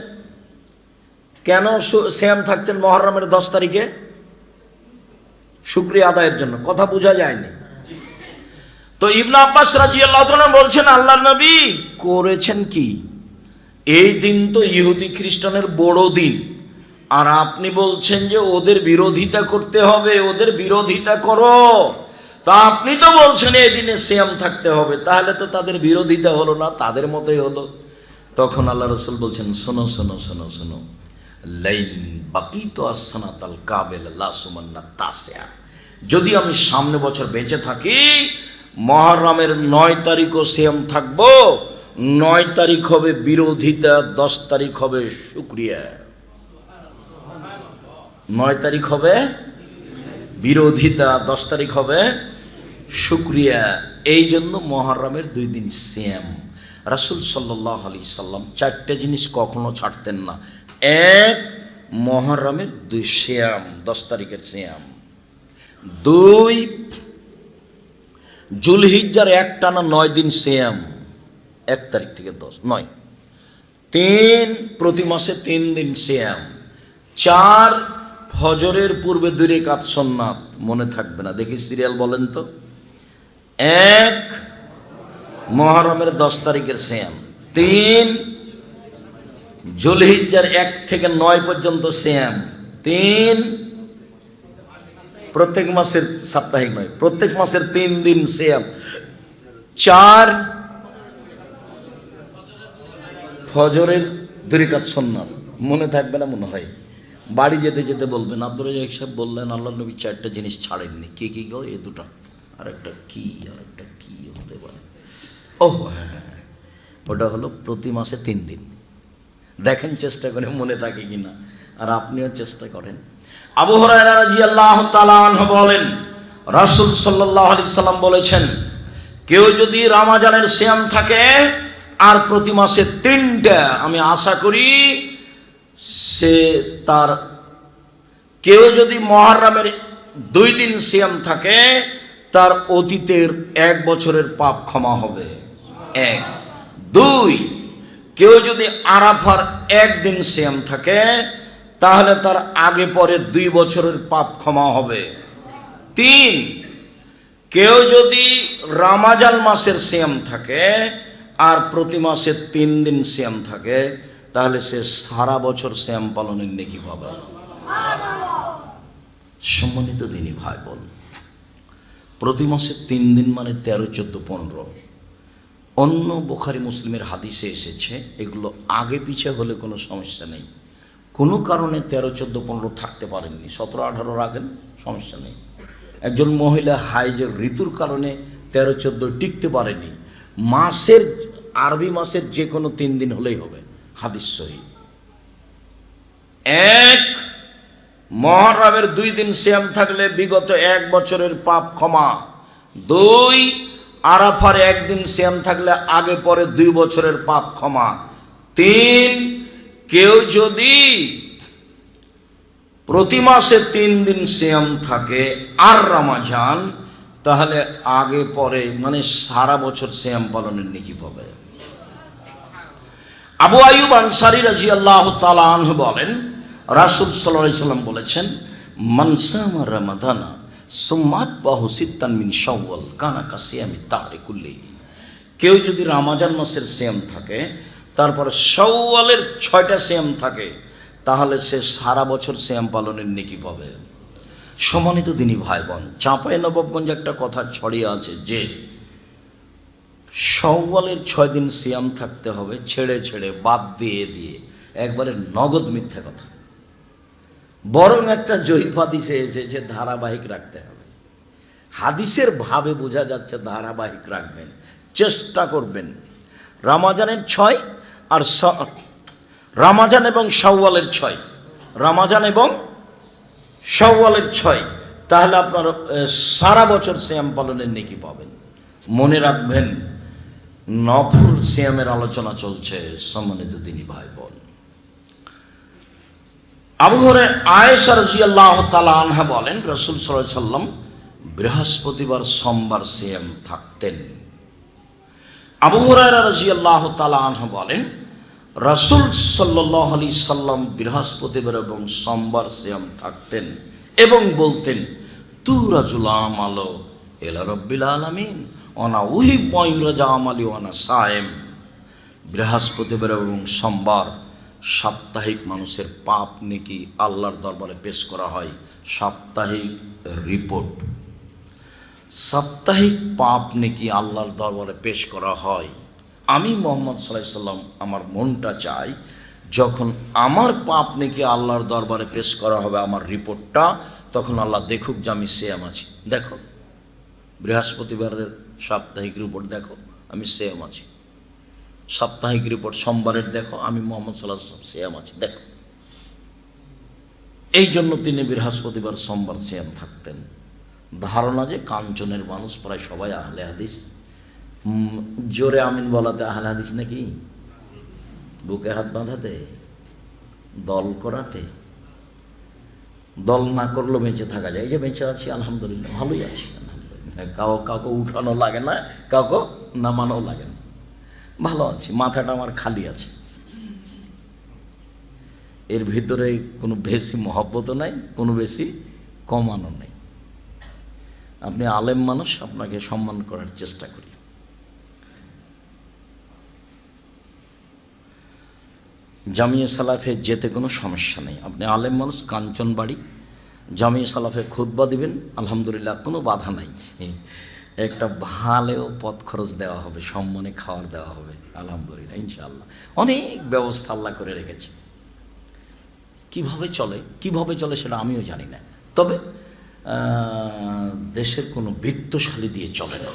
কেন সিয়াম থাকছেন মুহররমের 10 তারিখে? শুকরিয়া আদায়ের জন্য। কথা বোঝা যায়নি তো? ইবনে আব্বাস রাদিয়াল্লাহু তাআলা বলছেন আল্লাহর নবী করেছেন কি? এই দিন তো ইহুদি খ্রিস্টানের বড় দিন, আর আপনি বলছেন যে ওদের বিরোধিতা করতে হবে, ওদের বিরোধিতা করো। তা আপনি তো বলছেন এই দিনে সিয়াম থাকতে হবে, তাহলে তো তাদের বিরোধিতা হলো না, তাদের মতোই হলো। তখন আল্লাহ রাসূল বলছেন শোনো শোনো শোনো শোনো, লাইন বাকিতু আসসানাতাল কাবিল লা সুমান্না তাসিয়া, যদি আমি সামনে বছর বেঁচে থাকি মুহররমের 9 তারিখও সিয়াম থাকবো। 9 তারিখ হবে বিরোধিতা, 10 তারিখ হবে শুকরিয়া। 9 তারিখ হবে বিরোধিতা, 10 তারিখ হবে শুকরিয়া। এই জন্য মুহররমের 2 দিন সিয়াম। রাসূল সাল্লাল্লাহু আলাইহি সাল্লাম 4টে জিনিস কখনো ছাড়তেন না। 1, মুহররমের 2 সিয়াম, 10 তারিখের সিয়াম। 2, জুলহিজ্জার একটানা 9 দিন সিয়াম, 1 তারিখ থেকে 9। 3, প্রতি মাসে 3 দিন সিয়াম। 4, ফজরের পূর্বে 2 রাকাত সুন্নাত। মনে থাকবে না, দেখি সিরিয়াল বলেন তো। 1, মুহররমের 10 তারিখের সিয়াম। 3, জুলহিজ্জার 1 থেকে 9 পর্যন্ত সিয়াম। 3, প্রত্যেক মাসের, সাপ্তাহিক নয়, প্রত্যেক মাসের 3 দিন সিয়াম। 4, ফজরের 2 রাকাত সুন্নাত। মনে থাকবে না মনে হয়, বাড়ি যেতে যেতে বলবেন আব্দুর রাজ্জাক সাহেব বললেন আল্লাহ নবী 4টে জিনিস ছাড়েননি। কি কি গো? এই 2টা, আরেকটা কি হতে পারে? ও হ্যাঁ, ওটা হলো প্রতি মাসে 3 দিন। দেখেন চেষ্টা করে মনে থাকে কিনা, আর আপনিও চেষ্টা করেন। আবু হুরায়রা রাদিয়াল্লাহু তাআলা আনহু বলেন রাসূল সাল্লাল্লাহু আলাইহি সাল্লাম বলেছেন, কেউ যদি রমজানের সিয়াম থাকে আর প্রতি মাসে 3টা, আমি আশা করি সে তার, কেউ যদি মুহররমের 2 দিন সিয়াম থাকে তার অতীতের 1 বছরের পাপ ক্ষমা হবে। 1, 2, কেউ যদি আরাফার 1 দিন সিয়াম থাকে তাহলে তার আগে পরে 2 বছরের পাপ ক্ষমা হবে। 3, কেউ যদি রমজান মাসের সিয়াম থাকে আর প্রতি মাসে 3 দিন সিয়াম থাকে তাহলে সে সারা বছর সিয়াম পালনের নেকি পাবে। সম্মানিত দিনী ভাই বোন, প্রতি মাসে 3 দিন মানে 13, 14, 15। অন্য বুখারী মুসলিমের হাদিসে এসেছে, এগুলো আগে পিছে হলে কোনো সমস্যা নেই। কোনো কারণে 13, 14, 15 থাকতে পারেননি, 17, 18 রাখেন, সমস্যা নেই। একজন মহিলা হাইজের ঋতুর কারণে 13, 14 টিকতে পারেনি, মাসের, আরবি মাসের যে কোনো 3 দিন হলেই হবে, হাদিস সহিহ। 1, মুহররমের 2 দিন সিয়াম থাকলে বিগত 1 বছরের পাপ ক্ষমা। 2, আরাফার 1 দিন সিয়াম থাকলে আগে পরে 2 বছরের পাপ ক্ষমা। 3, কেউ যদি প্রতি মাসে 3 দিন সিয়াম থাকে আর রমজান, তাহলে আগে পরে মানে সারা বছর সিয়াম পালনের নেকি পাবে। আবু আইয়ুব আনসারী রাদিয়াল্লাহু তাআলা আনহু বলেন রাসূল সাল্লাল্লাহু আলাইহি সাল্লাম বলেছেন, মান সামা রমাদানা সুম্মাত বাহু সিত্তান মিন শাওয়াল কানা কাসিয়ামি তাহরি কুল্লি। কেউ যদি রমজান মাসের সিয়াম থাকে তারপরে শাওয়ালের 6টা সিয়াম থাকে তাহলে সে সারা বছর সিয়াম পালনের নেকি পাবে। সম্মানিত দিনী ভাই বোন, চাঁপাইনবাবগঞ্জে একটা কথা ছড়িয়ে আছে যে শাওয়ালের 6 দিন সিয়াম থাকতে হবে, ছেড়ে ছেড়ে, বাদ দিয়ে দিয়ে, একবারে নগদ মিথ্যা কথা। বরং একটা জয়ীফ হাদিসে এসেছে ধারাবাহিক রাখতে হবে। হাদিসের ভাবে বোঝা যাচ্ছে ধারাবাহিক রাখবেন, চেষ্টা করবেন। রমজানের 6 আর রমজান এবং শাওয়ালের 6, রমজান এবং শাওয়ালের 6, তাহলে আপনার সারা বছর সিয়াম পালনের নেকি পাবেন। মনে রাখবেন, নফল সিয়ামের আলোচনা চলছে। সম্মানিত দিনী ভাই বোন, আবু হুরায়রা আয়েশা রাদিয়াল্লাহু তাআলা আনহা বলেন, রাসূল সাল্লাল্লাহু আলাইহি সাল্লাম বৃহস্পতিবার সোমবার সিয়াম থাকতেন। আবু হুরায়রা রাদিয়াল্লাহু তাআলা আনহু বলেন, রাসূল সাল্লাল্লাহু আলাইহি সাল্লাম বৃহস্পতিবার এবং সোমবার সিয়াম থাকতেন এবং বলতেন, তুরাজুল আমালু ইলা রাব্বিল আলামিন ওয়ানা উহিব্বু ইউরাজা আমালি ওয়ানা সায়েম। বৃহস্পতিবার এবং সোমবার সাপ্তাহিক মানুষের পাপ নেকি আল্লাহর দরবারে পেশ করা হয়। সাপ্তাহিক রিপোর্ট, সাপ্তাহিক পাপ নেকি আল্লাহর দরবারে পেশ করা হয়। আমি মুহাম্মদ সাল্লাল্লাহু আলাইহি সাল্লাম, আমার মনটা চাই যখন আমার পাপ নেকি আল্লাহর দরবারে পেশ করা হবে, আমার রিপোর্টটা, তখন আল্লাহ দেখুক যে আমি সিয়াম আছি। দেখো বৃহস্পতিবারের সাপ্তাহিক রিপোর্ট, দেখো আমি সিয়াম আছি। সাপ্তাহিক রিপোর্ট সোমবারের, দেখো আমি মুহাম্মদ সাল্লাল্লাহু আলাইহি ওয়াসাল্লাম সিয়াম আছি। দেখো, এই জন্য তিনি বৃহস্পতিবার সোমবার সিয়াম থাকতেন। ধারণা যে কাঞ্চনের মানুষ প্রায় সবাই আহলে হাদিস। জোরে আমিন বলাতে আহলে হাদিস নাকি? বুকে হাত বাঁধাতে, দল করাতে, দল না করলেও বেঁচে থাকা যায়। এই যে বেঁচে আছি আলহামদুলিল্লাহ, ভালোই আছি আলহামদুলিল্লাহ। কাউকে উঠানো লাগে না, কাউকে নামানো লাগে না, ভালো আছি, মাথাটা আমার খালি আছে। এর ভিতরে কোনো বেশি মহব্বতও নাই, কোনো বেশি কমানো নেই। আপনি আলেম মানুষ, আপনাকে সম্মান করার চেষ্টা করি। জামিয়া সালাফে যেতে কোনো সমস্যা নেই। আপনি আলেম মানুষ, কাঞ্চনবাড়ি, জামিয়া সালাফে খুতবা দিবেন, আলহামদুলিল্লাহ, কোনো বাধা নাই। একটা ভালো পথ খরচ দেওয়া হবে, সম্মানে খাওয়ার দেওয়া হবে, আলহামদুলিল্লাহ, ইনশাআল্লাহ। অনেক ব্যবস্থা আল্লাহ করে রেখেছে। কিভাবে চলে সেটা আমিও জানি না, তবে দেশের কোনো বিত্তশালী দিয়ে চলে না,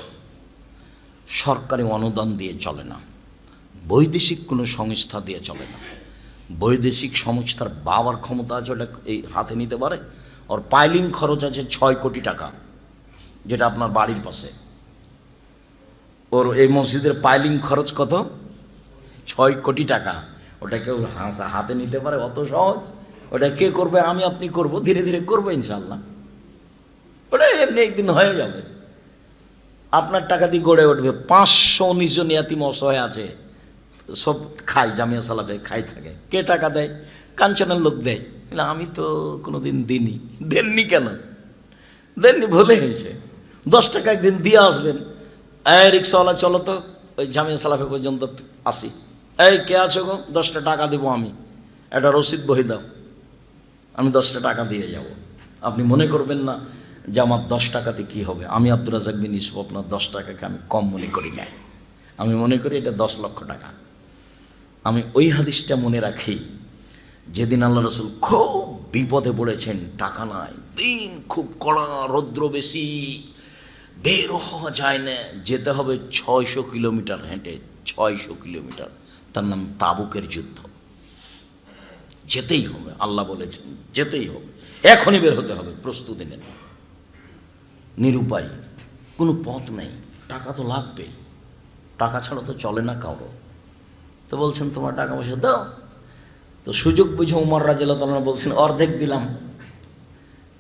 সরকারি অনুদান দিয়ে চলে না, বৈদেশিক কোনো সংস্থা দিয়ে চলে না। বৈদেশিক সংস্থার বাবার ক্ষমতা আছে, ওটা এই হাতে নিতে পারে। ওর পাইলিং খরচ আছে 6 কোটি টাকা, যেটা আপনার বাড়ির পাশে। ওর এই মসজিদের পাইলিং খরচ কত? 6 কোটি টাকা। ওটা কেউ হাতে নিতে পারে? অত সহজ? ওটা কে করবে? আমি আপনি করব, ধীরে ধীরে করবো ইনশাল্লাহ। ওটা এমনি একদিন হয়ে যাবে, আপনার টাকা দিয়ে গড়ে উঠবে। 519 জন ইয়াতিম অসহায় আছে, সব খায়, জামিয়া সালাফে খাই থাকে। কে টাকা দেয়? কাঞ্চনের লোক দেয়। আমি তো কোনোদিন দিইনি। দেননি কেন? দেননি, ভুলে হয়েছে। 10 টাকা একদিন দিয়ে আসবেন। এই রিক্সাওয়ালা, চলো তো ওই জামিয়া সালাফে পর্যন্ত আসি। এই কে আছো গো? 10টা টাকা দিব আমি, একটা রসিদ বহি দাও, আমি 10টা টাকা দিয়ে যাব। আপনি মনে করবেন না যে আমার 10 টাকাতে কী হবে। আমি আব্দুর রাজ্জাক বিন ইউসুফ আপনার 10 টাকাকে আমি কম মনে করি না। আমি মনে করি এটা 10 লক্ষ টাকা। আমি ওই হাদিসটা মনে রাখি, যেদিন আল্লাহ রসুল খুব বিপদে পড়েছেন, টাকা নাই, দিন খুব কড়া, রৌদ্র বেশি, বের হওয়া যায় না, যেতে হবে 600 কিলোমিটার হেঁটে, 600 কিলোমিটার। তার নাম তাবুকের যুদ্ধ। যেতেই হবে, আল্লাহ বলেছেন যেতেই হবে, এখনই বের হতে হবে, প্রস্তুতি নেন। নিরুপায়, কোনো পথ নেই, টাকা তো লাগবে, টাকা ছাড়া তো চলে না কারো। তো বলছেন তোমার টাকা পয়সা দাও। তো সুযোগ বুঝে উমর রাদিয়াল্লাহু তাআলা বলছেন অর্ধেক দিলাম।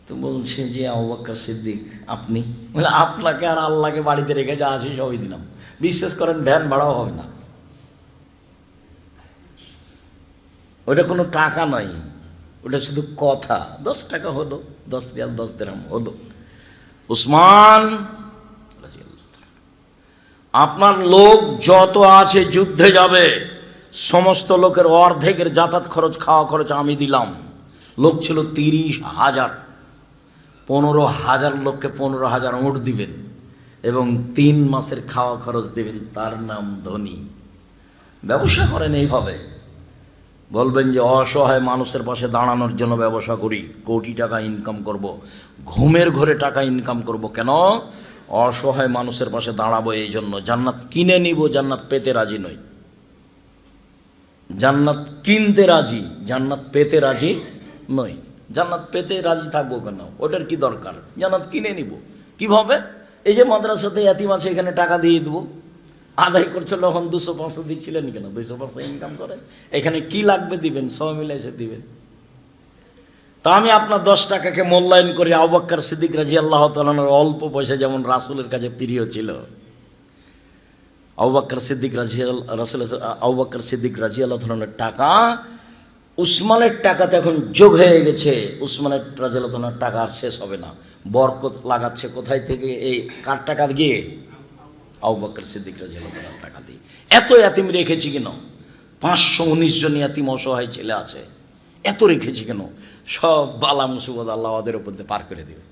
তো বলছে যে আবু বকর সিদ্দিক আপনি? বলে আপনাকে আর আল্লাহকে বাড়িতে রেখে যা আসি সবই দিলাম। বিশ্বাস করেন, ভ্যান ভাড়াও হবে না। ওটা কোনো টাকা নয়, ওটা শুধু কথা। 10 টাকা হলো, 10 রিয়াল, 10 দিরহাম হলো। উসমান, আপনার লোক যত আছে যুদ্ধে যাবে, সমস্ত লোকের অর্ধেকের যাতায়াত খরচ, খাওয়া খরচ আমি দিলাম। লোক ছিল 30,000, 15,000 লোককে 15,000 উট দিবেন। এবং 3 মাসের খাওয়া খরচ দেবেন, তার নাম ধনী। ব্যবসা করেন এইভাবে, বলবেন যে অসহায় মানুষের পাশে দাঁড়ানোর জন্য ব্যবসা করি, কোটি টাকা ইনকাম করব, ঘুমের ঘরে টাকা ইনকাম করব। কেন? অসহায় মানুষের পাশে দাঁড়াবো এই জন্য। জান্নাত কিনে নিব, জান্নাত পেতে রাজি নই। জান্নাত কিনতে রাজি, জান্নাত পেতে রাজি নই। জান্নাত পেতে রাজি থাকবো কেন? ওটার কি দরকার? জান্নাত কিনে নিব। কিভাবে? এই যে মাদ্রাসাতে এতিম আছে, এখানে টাকা দিয়ে দেবো। আদায় করছিল তখন 200-500 দিচ্ছিলেন কেন? 200-500 ইনকাম করেন, এখানে কি লাগবে দিবেন, সব মিলে এসে দিবেন। তা আমি আপনার 10 টাকাকে মূল্যায়ন করি। আবু বকর সিদ্দিক রাদিয়াল্লাহু তাআলা অল্প পয়সা যেমন রাসূলের কাছে প্রিয় ছিল, আবু বকর সিদ্দিক রাদিয়াল্লাহু তাআলার টাকা উসমানের টাকাতে এখন যোগ হয়ে গেছে। উসমানের রাদিয়াল্লাহু তাআলার টাকা আর শেষ হবে না। বরকত লাগাচ্ছে কোথায় থেকে? এই কার টাকা দিয়ে? আবু বকর সিদ্দিক রাদিয়াল্লাহু তাআলার টাকা দিয়ে। এত এতিম রেখেছি কেন? 519 জন এতিম অসহায় ছেলে আছে, এত রেখেছি কেন? সব বালা মুসিবত আল্লাহ ওদের উপর দিয়ে পার করে দেবে।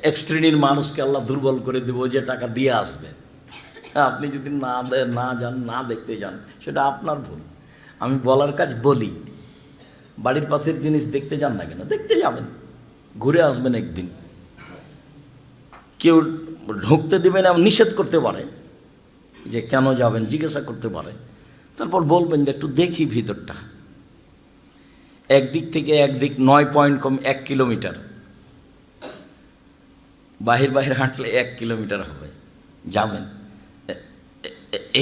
এক শ্রেণীর মানুষকে আল্লাহ দুর্বল করে দেবে, যে টাকা দিয়ে আসবে। আপনি যদি না যান, না দেখতে যান, সেটা আপনার ভুল। আমি বলার কাজ বলি। বাড়ির পাশের জিনিস দেখতে যান না কেন? দেখতে যাবেন, ঘুরে আসবেন একদিন। কেউ ঢুকতে দেবে না, নিষেধ করতে পারে, যে কেন যাবেন জিজ্ঞাসা করতে পারে। তারপর বলবেন যে একটু দেখি ভিতরটা। একদিক থেকে একদিক 9 পয়েন্ট কম 1 কিলোমিটার, বাহির হাঁটলে 1 কিলোমিটার হবে। যাবেন,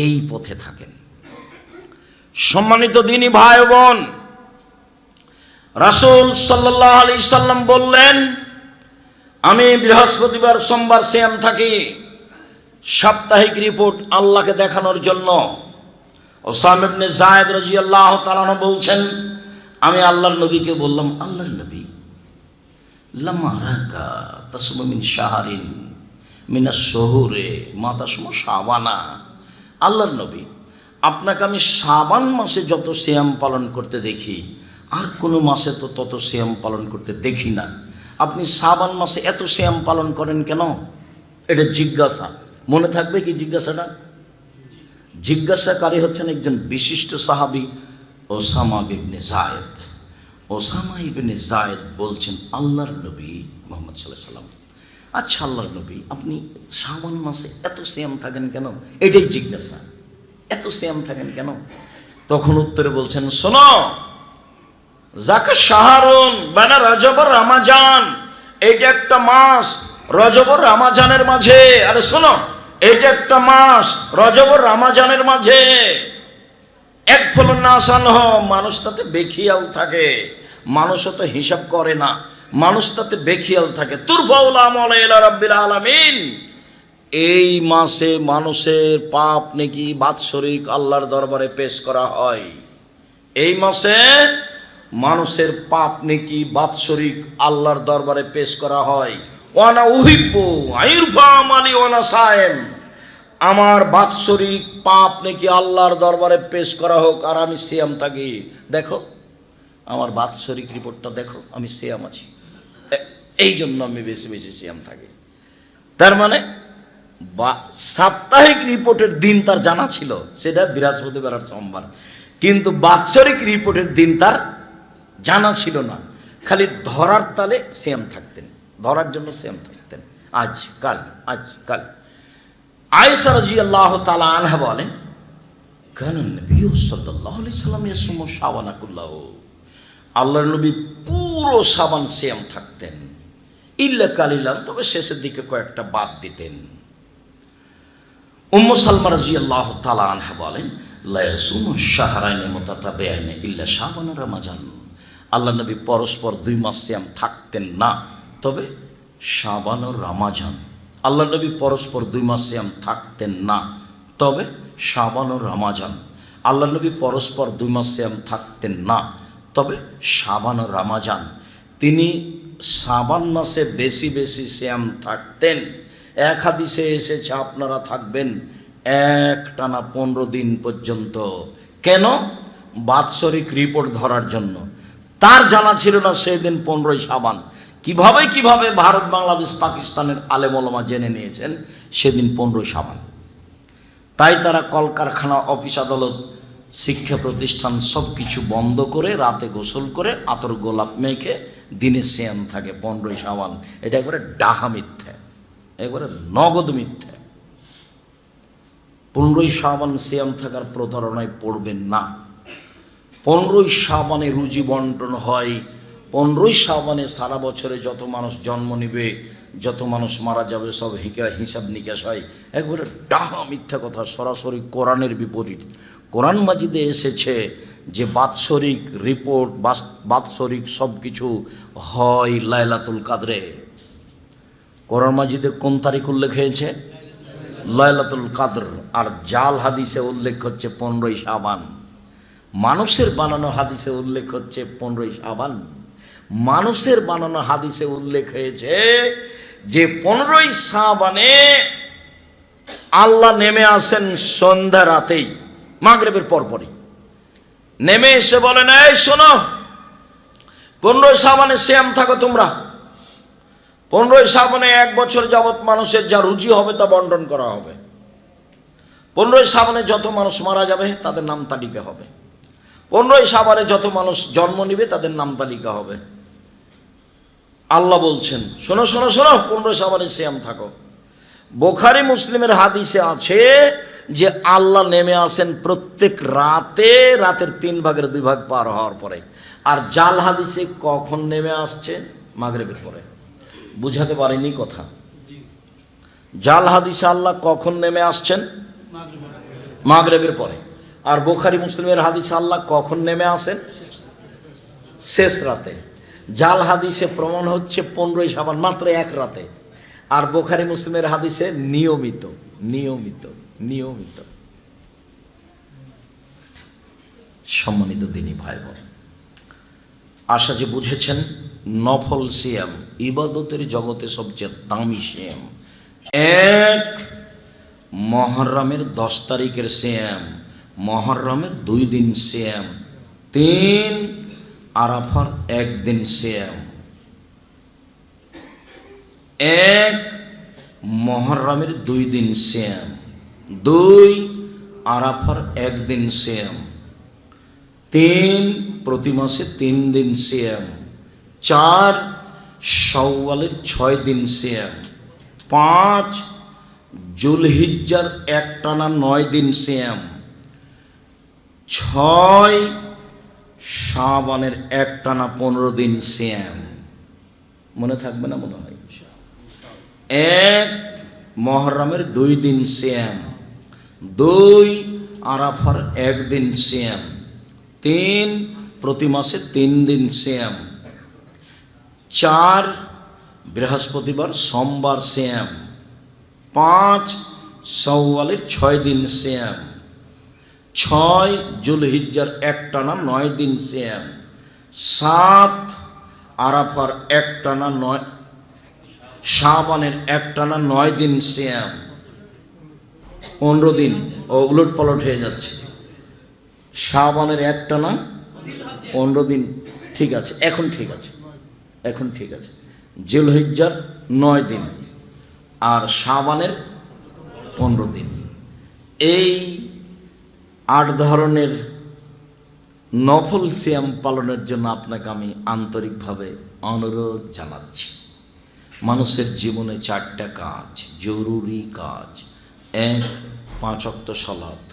এই পথে থাকেন। সম্মানিত দ্বীনি ভাই বোন, রাসূল সাল্লাল্লাহু আলাইহি সাল্লাম বললেন, আমি বৃহস্পতিবার সোমবার সিয়াম থাকি, সাপ্তাহিক রিপোর্ট আল্লাহকে দেখানোর জন্য। উসামা ইবনে যায়েদ রাদিয়াল্লাহু তাআলা বলছেন, আমি আল্লাহর নবীকে বললাম, আল্লাহর নবী, লামা রাকা তাসুমু মিন শাহরিন মিনাস শুহুরে মা তাসমু শাবানা। আল্লাহর নবী, আপনাকে আমি শাবান মাসে যত সিয়াম পালন করতে দেখি, আর কোনো মাসে তো তত সিয়াম পালন করতে দেখি না। আপনি শাবান মাসে এত সিয়াম পালন করেন কেন? এটা জিজ্ঞাসা। মনে থাকবে কি জিজ্ঞাসাটা? জিজ্ঞাসাকারী হচ্ছেন একজন বিশিষ্ট সাহাবী, ওসামা ইবনে যায়েদ। ওসামা ইবনে যায়েদ বলছেন, আল্লাহর নবী মুহাম্মদ সাল্লাল্লাহু আলাইহি সাল্লাম, আচ্ছা আল্লাহর নবী, আপনি শাবান মাসে এত সিয়াম থাকেন কেন? এটাই জিজ্ঞাসা, এত সিয়াম থাকেন কেন? তখন উত্তরে বলছেন, শোনো, যাকা শাহরুন বানা রজব আর রমাজান, এটা একটা মাস রজব আর রমাজানের মাঝে। আরে শোনো, এটা একটা মাস রজব আর রমাজানের মাঝে। এক ফলন না আসান হ, মানুষ তাতে বেখিয়াল থাকে। মানুষও তো হিসাব করে না, মানুষ তাতে বেখিয়াল থাকে। তুরফাউল আমল ইলা রাব্বিল আলামিন। এই মাসে মানুষের পাপ নেকি বাৎসরিক আল্লাহর দরবারে পেশ করা হয়। এই মাসে মানুষের পাপ নেকি বাৎসরিক আল্লাহর দরবারে পেশ করা হয়। ওয়ানা উহিব্বু আইরফা মালি ওয়ানা সায়েম, আমার বাৎসরিক পাপ নাকি আল্লাহর দরবারে পেশ করা হোক আর আমি সিয়াম থাকি। দেখো আমার বাৎসরিক রিপোর্টটা দেখো, আমি সিয়াম আছি, এই জন্য আমি বেশি বেশি সিয়াম থাকি। তার মানে সাপ্তাহিক রিপোর্টের দিন তার জানা ছিল, সেটা বৃহস্পতিবার আর সোমবার, কিন্তু বাৎসরিক রিপোর্টের দিন তার জানা ছিল না। খালি ধরার তালে সিয়াম থাকতেন, ধরার জন্য সিয়াম থাকতেন, আজ কাল আজ কাল। আয়েশা রাদিয়াল্লাহু তাআলা আনহা বলেন, কানা নবী সাল্লাল্লাহু আলাইহি সাল্লাম ইয়াসুমু শাবানা কুল্লাহু, আল্লাহর নবী পুরো শাবান সিয়াম থাকতেন, ইল্লা কালিলান, তবে শেষের দিকে কয়েকটা বাদ দিতেন। উম্মু সালমা রাদিয়াল্লাহু তাআলা আনহা বলেন, লা ইয়াসুমু শাহরাইনি মুতাতাবিআইনি ইল্লা শাবান আর রমাজান, আল্লাহর নবী পরস্পর 2 মাস সিয়াম থাকতেন না, তবে শাবান ও রমাজান। আল্লাহ নবী পরস্পর 2 মাস সিয়াম থাকতেন না, তবে শাবান ও রমাজান। আল্লাহ নবী পরস্পর 2 মাস সিয়াম থাকতেন না, তবে শাবান ও রমাজান। তিনি শাবান মাসে বেশি বেশি সিয়াম থাকতেন। এক হাদিসে এসেছে আপনারা থাকবেন একটানা 15 দিন পর্যন্ত। কেন? বাৎসরিক রিপোর্ট ধরার জন্য। তার জানা ছিল না সেদিন 15ই শাবান, কিভাবে কিভাবে ভারত, বাংলাদেশ, পাকিস্তানের আলেম ওলামা জেনে নিয়েছেন সেদিন 15 শাবান। তাই তারা কলকারখানা, অফিস আদালত, শিক্ষা প্রতিষ্ঠান সব কিছু বন্ধ করে রাতে গোসল করে আতর গোলাপ মেখে দিনে সিয়াম থাকে 15 শাবান। এটা একবারে ডাহা মিথ্যা, একবারে নগদ মিথ্যা। 15 শাবান সিয়াম থাকার প্রতারণায় পড়বেন না। 15 শাবানে রুজি বন্টন হয়। 15 শাবানে সারা বছরে যত মানুষ জন্ম নিবে, যত মানুষ মারা যাবে, সব হিসাব নিকাশ হয়। একবারে ডাহা মিথ্যা কথা, সরাসরি কোরআনের বিপরীত। কোরআন মাজিদে এসেছে যে বাৎসরিক রিপোর্ট, বাৎসরিক সব কিছু হয় লাইলাতুল কাদরে। কোরআন মাজিদে কোন তারিখ উল্লেখ হয়েছে? লাইলাতুল কাদর। আর জাল হাদিসে উল্লেখ হচ্ছে 15 শাবান। মানুষের বানানো হাদিসে উল্লেখ হচ্ছে 15 শাবান। মানুষের বানানো হাদিসে উল্লেখ হয়েছে যে 15 শাবানে আল্লাহ নেমে আসেন সন্ধ্যা রাতেই, মাগরিবের পরপরই নেমে এসে বলেন, এই শোনো, 15 শাবানে সিয়াম থাকো তোমরা। 15 শাবানে 1 বছর যাবৎ মানুষের যা রুজি হবে তা বন্টন করা হবে। 15 শাবানে যত মানুষ মারা যাবে তাদের নাম তালিকা হবে। 15 শাবানে যত মানুষ জন্ম নিবে তাদের নাম তালিকা হবে। আল্লাহ বলছেন, শোনো শোনো শোনো, 15 শাবানে সিয়াম থাকো। বুখারী মুসলিমের হাদিসে আছে যে আল্লাহ নেমে আসেন প্রত্যেক রাতে, রাতের 3 ভাগের 2 ভাগ পার হওয়ার পরে। আর জাল হাদিসে কখন নেমে আসছে? মাগরিবের পরে। বুঝাতে পারিনি কথা? জাল হাদিসে আল্লাহ কখন নেমে আসছেন? মাগরিবের পরে। আর বুখারী মুসলিমের হাদিসে আল্লাহ কখন নেমে আসেন? শেষ রাতে। জাল হাদিসে প্রমাণ হচ্ছে 15 শাবান মাত্র 1 রাতে। আর বুখারী মুসলিমের হাদিসে নিয়মিত নিয়মিত নিয়মিত। সম্মানিত দিনী ভাই বোন, আশা যে বুঝেছেন নফল সিয়াম ইবাদতের জগতে সবচেয়ে দামি সিয়াম। 1 মুহররমের 10 তারিখের সিয়াম, মুহররমের 2 দিন সিয়াম। 3 আরাফার 1 দিন সিয়াম। 1 মুহররমের 2 দিন সিয়াম, 2 আরাফার 1 দিন সিয়াম, 3 প্রতি মাসে 3 দিন সিয়াম, 4 শাওয়ালের 6 দিন সিয়াম, 5 জুলহিজ্জার একটানা 9 দিন সিয়াম, 6 শাবানের একটানা 15 দিন সিয়াম। মনে থাকবে না মনে হয়? 1 মুহররমের 2 দিন সিয়াম, 2 আরাফার 1 দিন সিয়াম, 3 প্রতি মাসে 3 দিন সিয়াম, 4 বৃহস্পতিবার সোমবার সিয়াম, 5 শাওয়ালের 6 দিন সিয়াম, 6 জুলহিজ্জার একটানা 9 দিন সিয়াম, 7 আরাফার একটানা 9, শাবানের একটানা 9 দিন সিয়াম। 15 দিন ও উলট পালট হয়ে যাচ্ছে। শাবানের একটানা 15 দিন, ঠিক আছে, এখন ঠিক আছে, এখন ঠিক আছে। জুলহিজ্জার 9 দিন আর শাবানের 15 দিন। এই 8 ধরনের নফল সিয়াম পালনের জন্য আপনাকে আমি আন্তরিকভাবে অনুরোধ জানাচ্ছি। মানুষের জীবনে 4টা কাজ, জরুরি কাজ। 1 5 ওয়াক্ত সালাত,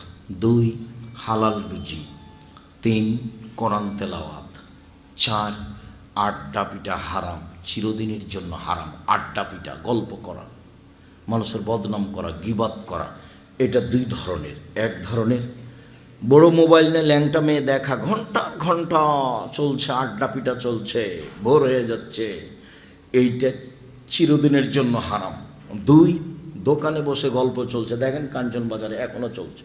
2 হালাল রুজি, 3 কোরআন তেলাওয়াত, 4 আড্ডা পিটা হারাম, চিরদিনের জন্য হারাম। আড্ডা পিটা, গল্প করা, মানুষের বদনাম করা, গীবাত করা, এটা 2 ধরনের। 1 ধরনের বড় মোবাইল নিয়ে ল্যাংটা মেয়ে দেখা, ঘন্টা ঘন্টা চলছে, আড্ডা পিটা চলছে, ভোর হয়ে যাচ্ছে, এইটা চিরদিনের জন্য হারাম। 2 দোকানে বসে গল্প চলছে, দেখেন কাঞ্চন বাজারে এখনো চলছে,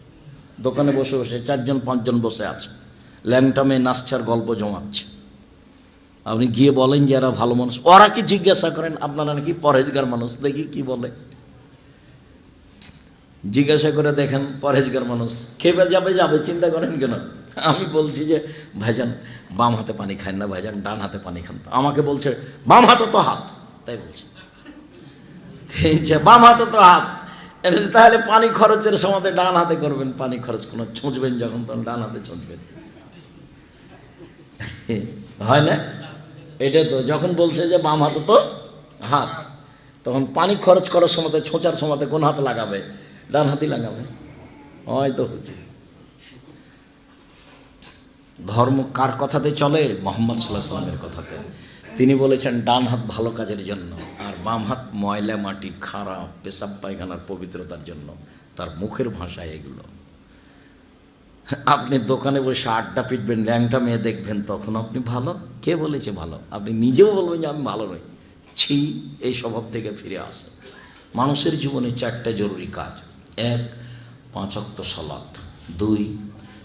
দোকানে বসে বসে 4 জন 5 জন বসে আছে, ল্যাংটা মেয়ে নাচছার গল্প জমাচ্ছে। আপনি গিয়ে বলেন যে এরা ভালো মানুষ, ওরা কি জিজ্ঞাসা করেন আপনারা নাকি পরহেজগার মানুষ, দেখি কি বলে, জিজ্ঞাসা করে দেখেন পরহেজগার মানুষ। খেপে যাবে, চিন্তা করেন কেন? আমি বলছি যে ভাইজান বাম হাতে পানি খান না ভাইজান, ডান হাতে পানি খান। আমাকে বলছে বাম হাতে তো হাত, তাই বলছে বাম হাতে তো হাত, তাহলে পানি খরচের সময় ডান হাতে করবেন, পানি খরচ কোনো ছুঁচবেন যখন তখন ডান হাতে ছুঁচবেন, হয় না? এটা তো যখন বলছে যে বাম হাতে তো হাত, তখন পানি খরচ করার সময় ছোঁচার সময় কোন হাতে লাগাবে? ডান হাতেই লাগাবে, হয়তো হচ্ছে। ধর্ম কার কথাতে চলে? মুহাম্মদ সাল্লাল্লাহু আলাইহি ওয়াসাল্লামের কথাতে। তিনি বলেছেন ডান হাত ভালো কাজের জন্য, আর বাম হাত ময়লা মাটি, খারাপ পেশাব পায়খানার পবিত্রতার জন্য। তার মুখের ভাষায় এগুলো। আপনি দোকানে বসে আড্ডা পিটবেন, ল্যাংটা মেয়ে দেখবেন, তখন আপনি ভালো? কে বলেছে ভালো? আপনি নিজেও বলবেন যে আমি ভালো নই। ছি, এই স্বভাব থেকে ফিরে আসে। মানুষের জীবনে 4টা জরুরি কাজ: 1 5 ওয়াক্ত সালাত, 2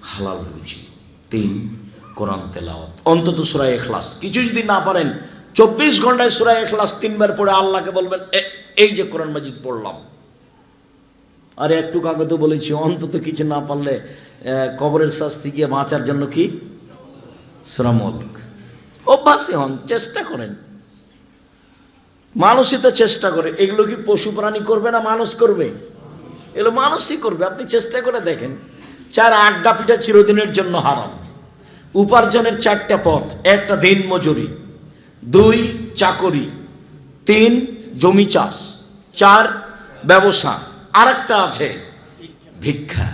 হালাল রুজি, 3 কোরআন তেলাওয়াত, অন্তত সূরা ইখলাস। কিছু যদি না পারেন 24 ঘন্টায় সূরা ইখলাস 3 বার পড়ে আল্লাহকে বলবেন এই যে কোরআন মাজিদ পড়লাম। আরে একটু আগে তো বলেছি অন্তত কিছু না পারলে কবরের শাস্তি গিয়ে বাঁচার জন্য কি সূরা মুলক অভ্যাসী হন, চেষ্টা করেন। মানুষই তো চেষ্টা করে। এগুলো কি পশু প্রাণী করবে না মানুষ করবে? এগুলো মানুষই করবে। আপনি চেষ্টা করে দেখেন। 4 আড্ডা পিঠা চিরদিনের জন্য হারাম। উপার্জনের 4টা পথ: 1 দিন মজুরি, 2 চাকরি, 3 জমি চাষ, 4 ব্যবসা, আরেকটা আছে ভিক্ষা।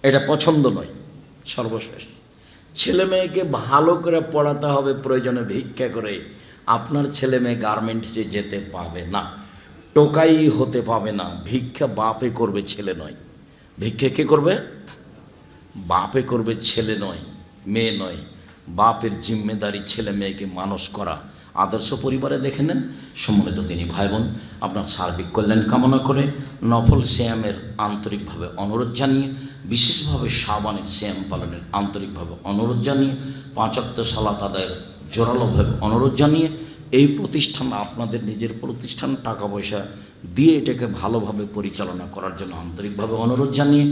এটা পছন্দ নয়। সর্বশেষ ছেলে মেয়েকে ভালো করে পড়াতে হবে, প্রয়োজনে ভিক্ষা করে। আপনার ছেলে মেয়ে গার্মেন্টসে যেতে পাবে না, টোকাই হতে পাবে না। ভিক্ষা বাপে করবে, ছেলে নয়। ভিক্ষা কে করবে? বাপে করবে, ছেলে নয়, মেয়ে নয়। বাপের জিম্মেদারি ছেলে মেয়েকে মানুষ করা। আদর্শ পরিবারে দেখে নেন। সম্মানিত তিনি ভাই বোন, আপনার সার্বিক কল্যাণ কামনা করে নফল সিয়ামের আন্তরিকভাবে অনুরোধ জানিয়ে, বিশেষভাবে শাবানের সিয়াম পালনের আন্তরিকভাবে অনুরোধ জানিয়ে, 5 ওয়াক্ত সালাত আদায়ের জোরালোভাবে অনুরোধ জানিয়ে, এই প্রতিষ্ঠান আপনাদের নিজের প্রতিষ্ঠান, টাকা পয়সা দিয়ে এটাকে ভালোভাবে পরিচালনা করার জন্য আন্তরিকভাবে অনুরোধ জানিয়ে,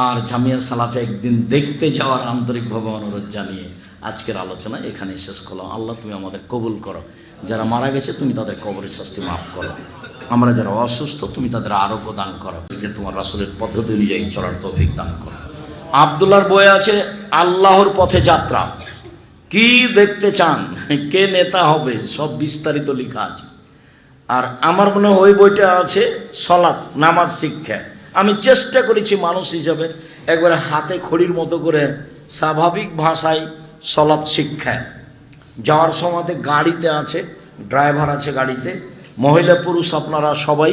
আর জামিয়া সালাফে একদিন দেখতে যাওয়ার আন্তরিকভাবে অনুরোধ জানিয়ে আজকের আলোচনা এখানে শেষ করলাম। আল্লাহ তুমি আমাদের কবুল করো। যারা মারা গেছে তুমি তাদের কবরের শাস্তি মাফ করো। আমরা যারা অসুস্থ তুমি তাদের আরোগ্য দান করো। তোমার রাসূলের পদ্ধতি অনুযায়ী চলার তৌফিক দান করো। আব্দুল্লাহর বই আছে আল্লাহর পথে যাত্রা। কি দেখতে চান, কে নেতা হবে, সব বিস্তারিত লেখা আছে। আর আমার মনে হয় ওই বইটা আছে সালাত, নামাজ শিক্ষা। আমি চেষ্টা করেছি মানুষ হিসাবে একবারে হাতে খড়ির মতো করে স্বাভাবিক ভাষায় সালাত শিক্ষা। যাওয়ার সময়তে গাড়িতে আছে, ড্রাইভার আছে গাড়িতে, মহিলা পুরুষ আপনারা সবাই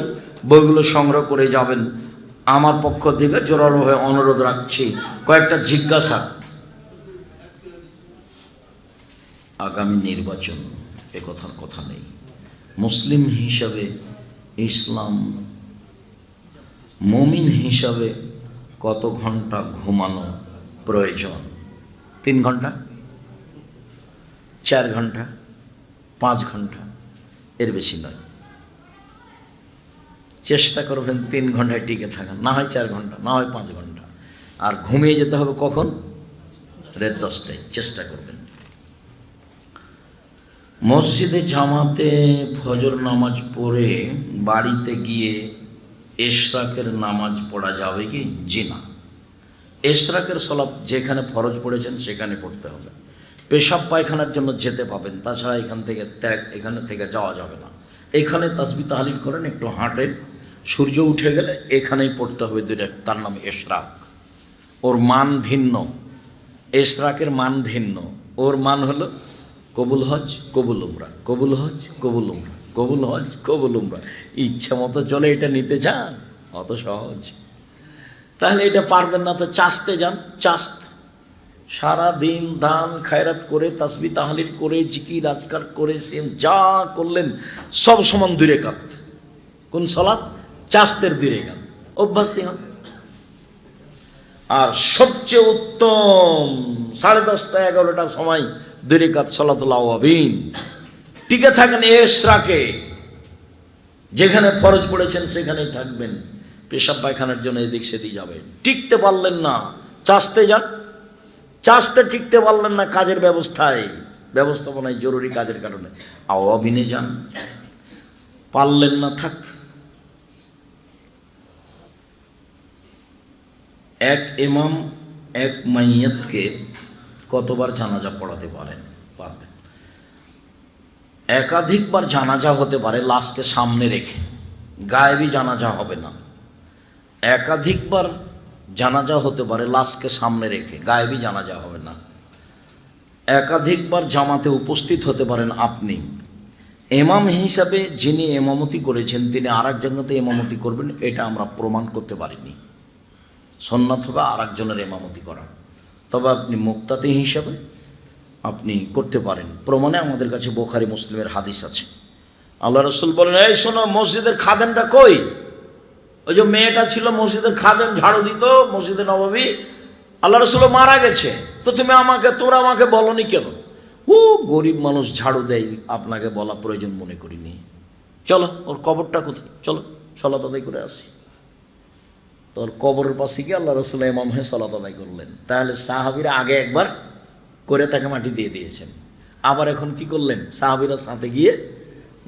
বইগুলো সংগ্রহ করে যাবেন। আমার পক্ষ থেকে জোরালোভাবে অনুরোধ রাখছি। কয়েকটা জিজ্ঞাসা। আগামী নির্বাচন, এ কথার কথা নেই। মুসলিম হিসাবে, ইসলাম মুমিন হিসাবে কত ঘন্টা ঘুমানো প্রয়োজন? 3 ঘন্টা, 4 ঘন্টা, 5 ঘন্টা, এর বেশি নয়। চেষ্টা করবেন 3 ঘন্টায় টিকে থাকা, না হয় 4 ঘন্টা, না হয় 5 ঘন্টা। আর ঘুমিয়ে যেতে হবে কখন? রাত 10টায়। চেষ্টা করবেন। মসজিদে জামাতে ফজর নামাজ পড়ে বাড়িতে গিয়ে ইশরাকের নামাজ পড়া যাবে কি? জি না। ইশরাকের সালাত যেখানে ফরজ পড়েছেন সেখানে পড়তে হবে। পেশাব পায়খানার জন্য যেতে পাবেন, তাছাড়া এখানে থেকে যাওয়া যাবে না। এখানে তাসবিহ তাহলিল করেন, একটু হাঁটেন, সূর্য উঠে গেলে এখানেই পড়তে হবে 2 রাকাত। তার নাম ইশরাক। ওর মান ভিন্ন। ইশরাকের মান ভিন্ন। ওর মান হলো কবুল হজ, কবুল উমরা, কবুল হজ, কবুল উমরা, কবুল হজ, কবুল উমরা। ইচ্ছা মতো চলে। এটা নিতে চান? অত সহজ। তাহলে এটা পারবেন না তো চাষতে যান। চাষত সারা দিন দান খায়রাত করে, তাসবিহ তাহলিল করে, জিকির আজকার করে, সিম যা করলেন সব সমান 2 রাকাত। কোন সালাত? চাষতের 2 রাকাত। অভ্যাসী হন। আর সবচেয়ে উত্তম 10:30টা 11টার সময় 2 রাকাত সালাতুল আওয়াবিন। টিকে থাকেন ইশরাকে। যেখানে ফরজ পড়েছেন সেখানেই থাকবেন। পেশাব পায়খানার জন্য এদিক সেদিক যাবেন। টিকতে পারলেন না, চাষতে যান, চাষতে টিকতে পারলেন না কাজের ব্যবস্থাপনায় জরুরি কাজের কারণে আওয়াবিনে যান, পারলেন না থাক। এক ইমাম এক মাইয়াতকে কতবার জানাজা পড়াতে পারবেন? একাধিকবার জানাজা হতে পারে লাশকে সামনে রেখে, গায়েবী জানাজা হবে না। একাধিকবার জানাজা হতে পারে লাশকে সামনে রেখে, গায়েবী জানাজা হবে না। একাধিকবার জামাতে উপস্থিত হতে পারেন আপনি, ইমাম হিসাবে যিনি ইমামতি করেছেন তিনি আর এক জায়গাতে ইমামতি করবেন, এটা আমরা প্রমাণ করতে পারিনি। সুন্নাত হবে আর একজনের ইমামতি করা, তবে আপনি মুক্তাদি হিসাবে আপনি করতে পারেন। প্রমাণে আমাদের কাছে বুখারী মুসলিমের হাদিস আছে। আল্লাহ রাসূল বলেন, এই শোনো, মসজিদের খাদেমটা কই? ওই যে মেয়েটা ছিল মসজিদের খাদেম, ঝাড়ু দিত মসজিদে নববী, আল্লাহ রাসূল মারা গেছে, তো তোমরা আমাকে বলনি কেন? ও গরিব মানুষ, ঝাড়ু দেয়, আপনাকে বলা প্রয়োজন মনে করিনি। চলো, ওর কবরটা কোথায়, চলো সালাত আদায় করে আসি। তোর কবরের পাশে গিয়ে আল্লাহ রাসূল ইমাম হয়ে সালাত আদায় করলেন। তাহলে সাহাবীরা আগে একবার করে তাকে মাটি দিয়ে দিয়েছেন, আবার এখন কি করলেন? সাহাবীরা সাথে গিয়ে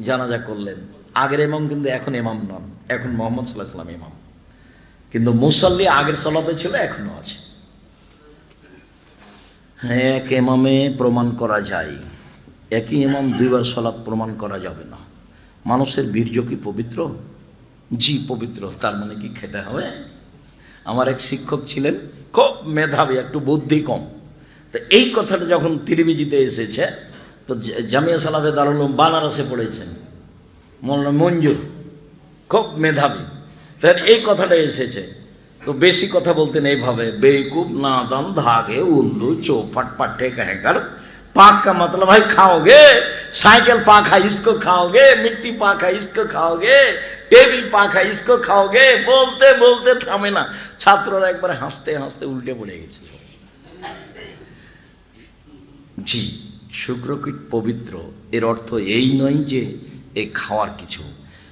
জানাজা করলেন। আগের ইমাম কিন্তু এখন ইমাম নন, এখন মুহাম্মদ সাল্লাল্লাহু আলাইহি ওয়াসাল্লাম ইমাম, কিন্তু মুসাল্লি আগের সালাতে ছিল, এখনো আছে। হ্যাঁ, এক ইমামে প্রমাণ করা যায়, একই ইমাম দুইবার সালাত প্রমাণ করা যাবে না। মানুষের বীর্য কি পবিত্র? জি পবিত্র। তার মানে কি খেতে হবে? আমার এক শিক্ষক ছিলেন, খুব মেধাবী, একটু বুদ্ধি কম। তো এই কথাটা যখন তিরমিজিতে এসেছে, তো জামিয়া সালাফে দারুল উলুম বানারসে পড়েছেন, মৌলানা মঞ্জুর, খুব মেধাবী, তার এই কথাটা এসেছে। তো বেশি কথা বলতেন এইভাবে, বেকুব নাদান ধাগে উল্লু চৌপাট পাটে कहकर पाक का मतलब भाई खाओगे, साइकिल पाक है इसको खाओगे, मिट्टी पाक है इसको खाओगे, टेबिल पाक है इसको खाओगे, बोलते बोलते থামে না। ছাত্ররা একবার হাসতে হাসতে উল্টে পড়ে গেছে। জি, শুক্রকীট পবিত্র, এর অর্থ এই নয় যে এই খাওয়ার কিছু,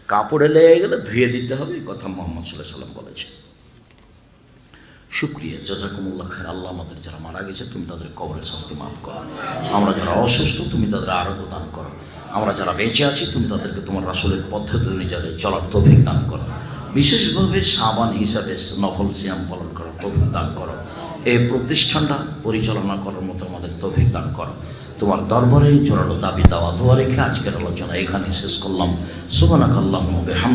কাপড়ে লেগে গেলে ধুয়ে দিতে হবে, এই কথা মুহাম্মদ সাল্লাল্লাহু আলাইহি ওয়াসাল্লাম বলেছেন। শুকরিয়া, জাযাকুমুল্লাহ খায়র। আল্লাহ আমাদের যারা মারা গেছে তুমি তাদের কবরের শাস্তি মাফ করো, আমরা যারা অসুস্থ তুমি তাদের আরোগ্য দান করো, আমরা যারা বেঁচে আছি তুমি তাদেরকে তোমার রাসূলের পদ্ধতি অনুযায়ী চলার তৌফিক দান করো, বিশেষভাবে শাবান হিসাবে নফল সিয়াম পালন করার তৌফিক দান করো, এই প্রতিষ্ঠানটা পরিচালনা করার মতো আমাদের তৌফিক দান করো। তোমার দরবারে জোরালো দাবি দাওয়া দোয়া রেখে আজকের আলোচনা এখানে শেষ করলাম। সুবহানাকাল্লাহুম্মা ওয়া বিহামদিকা।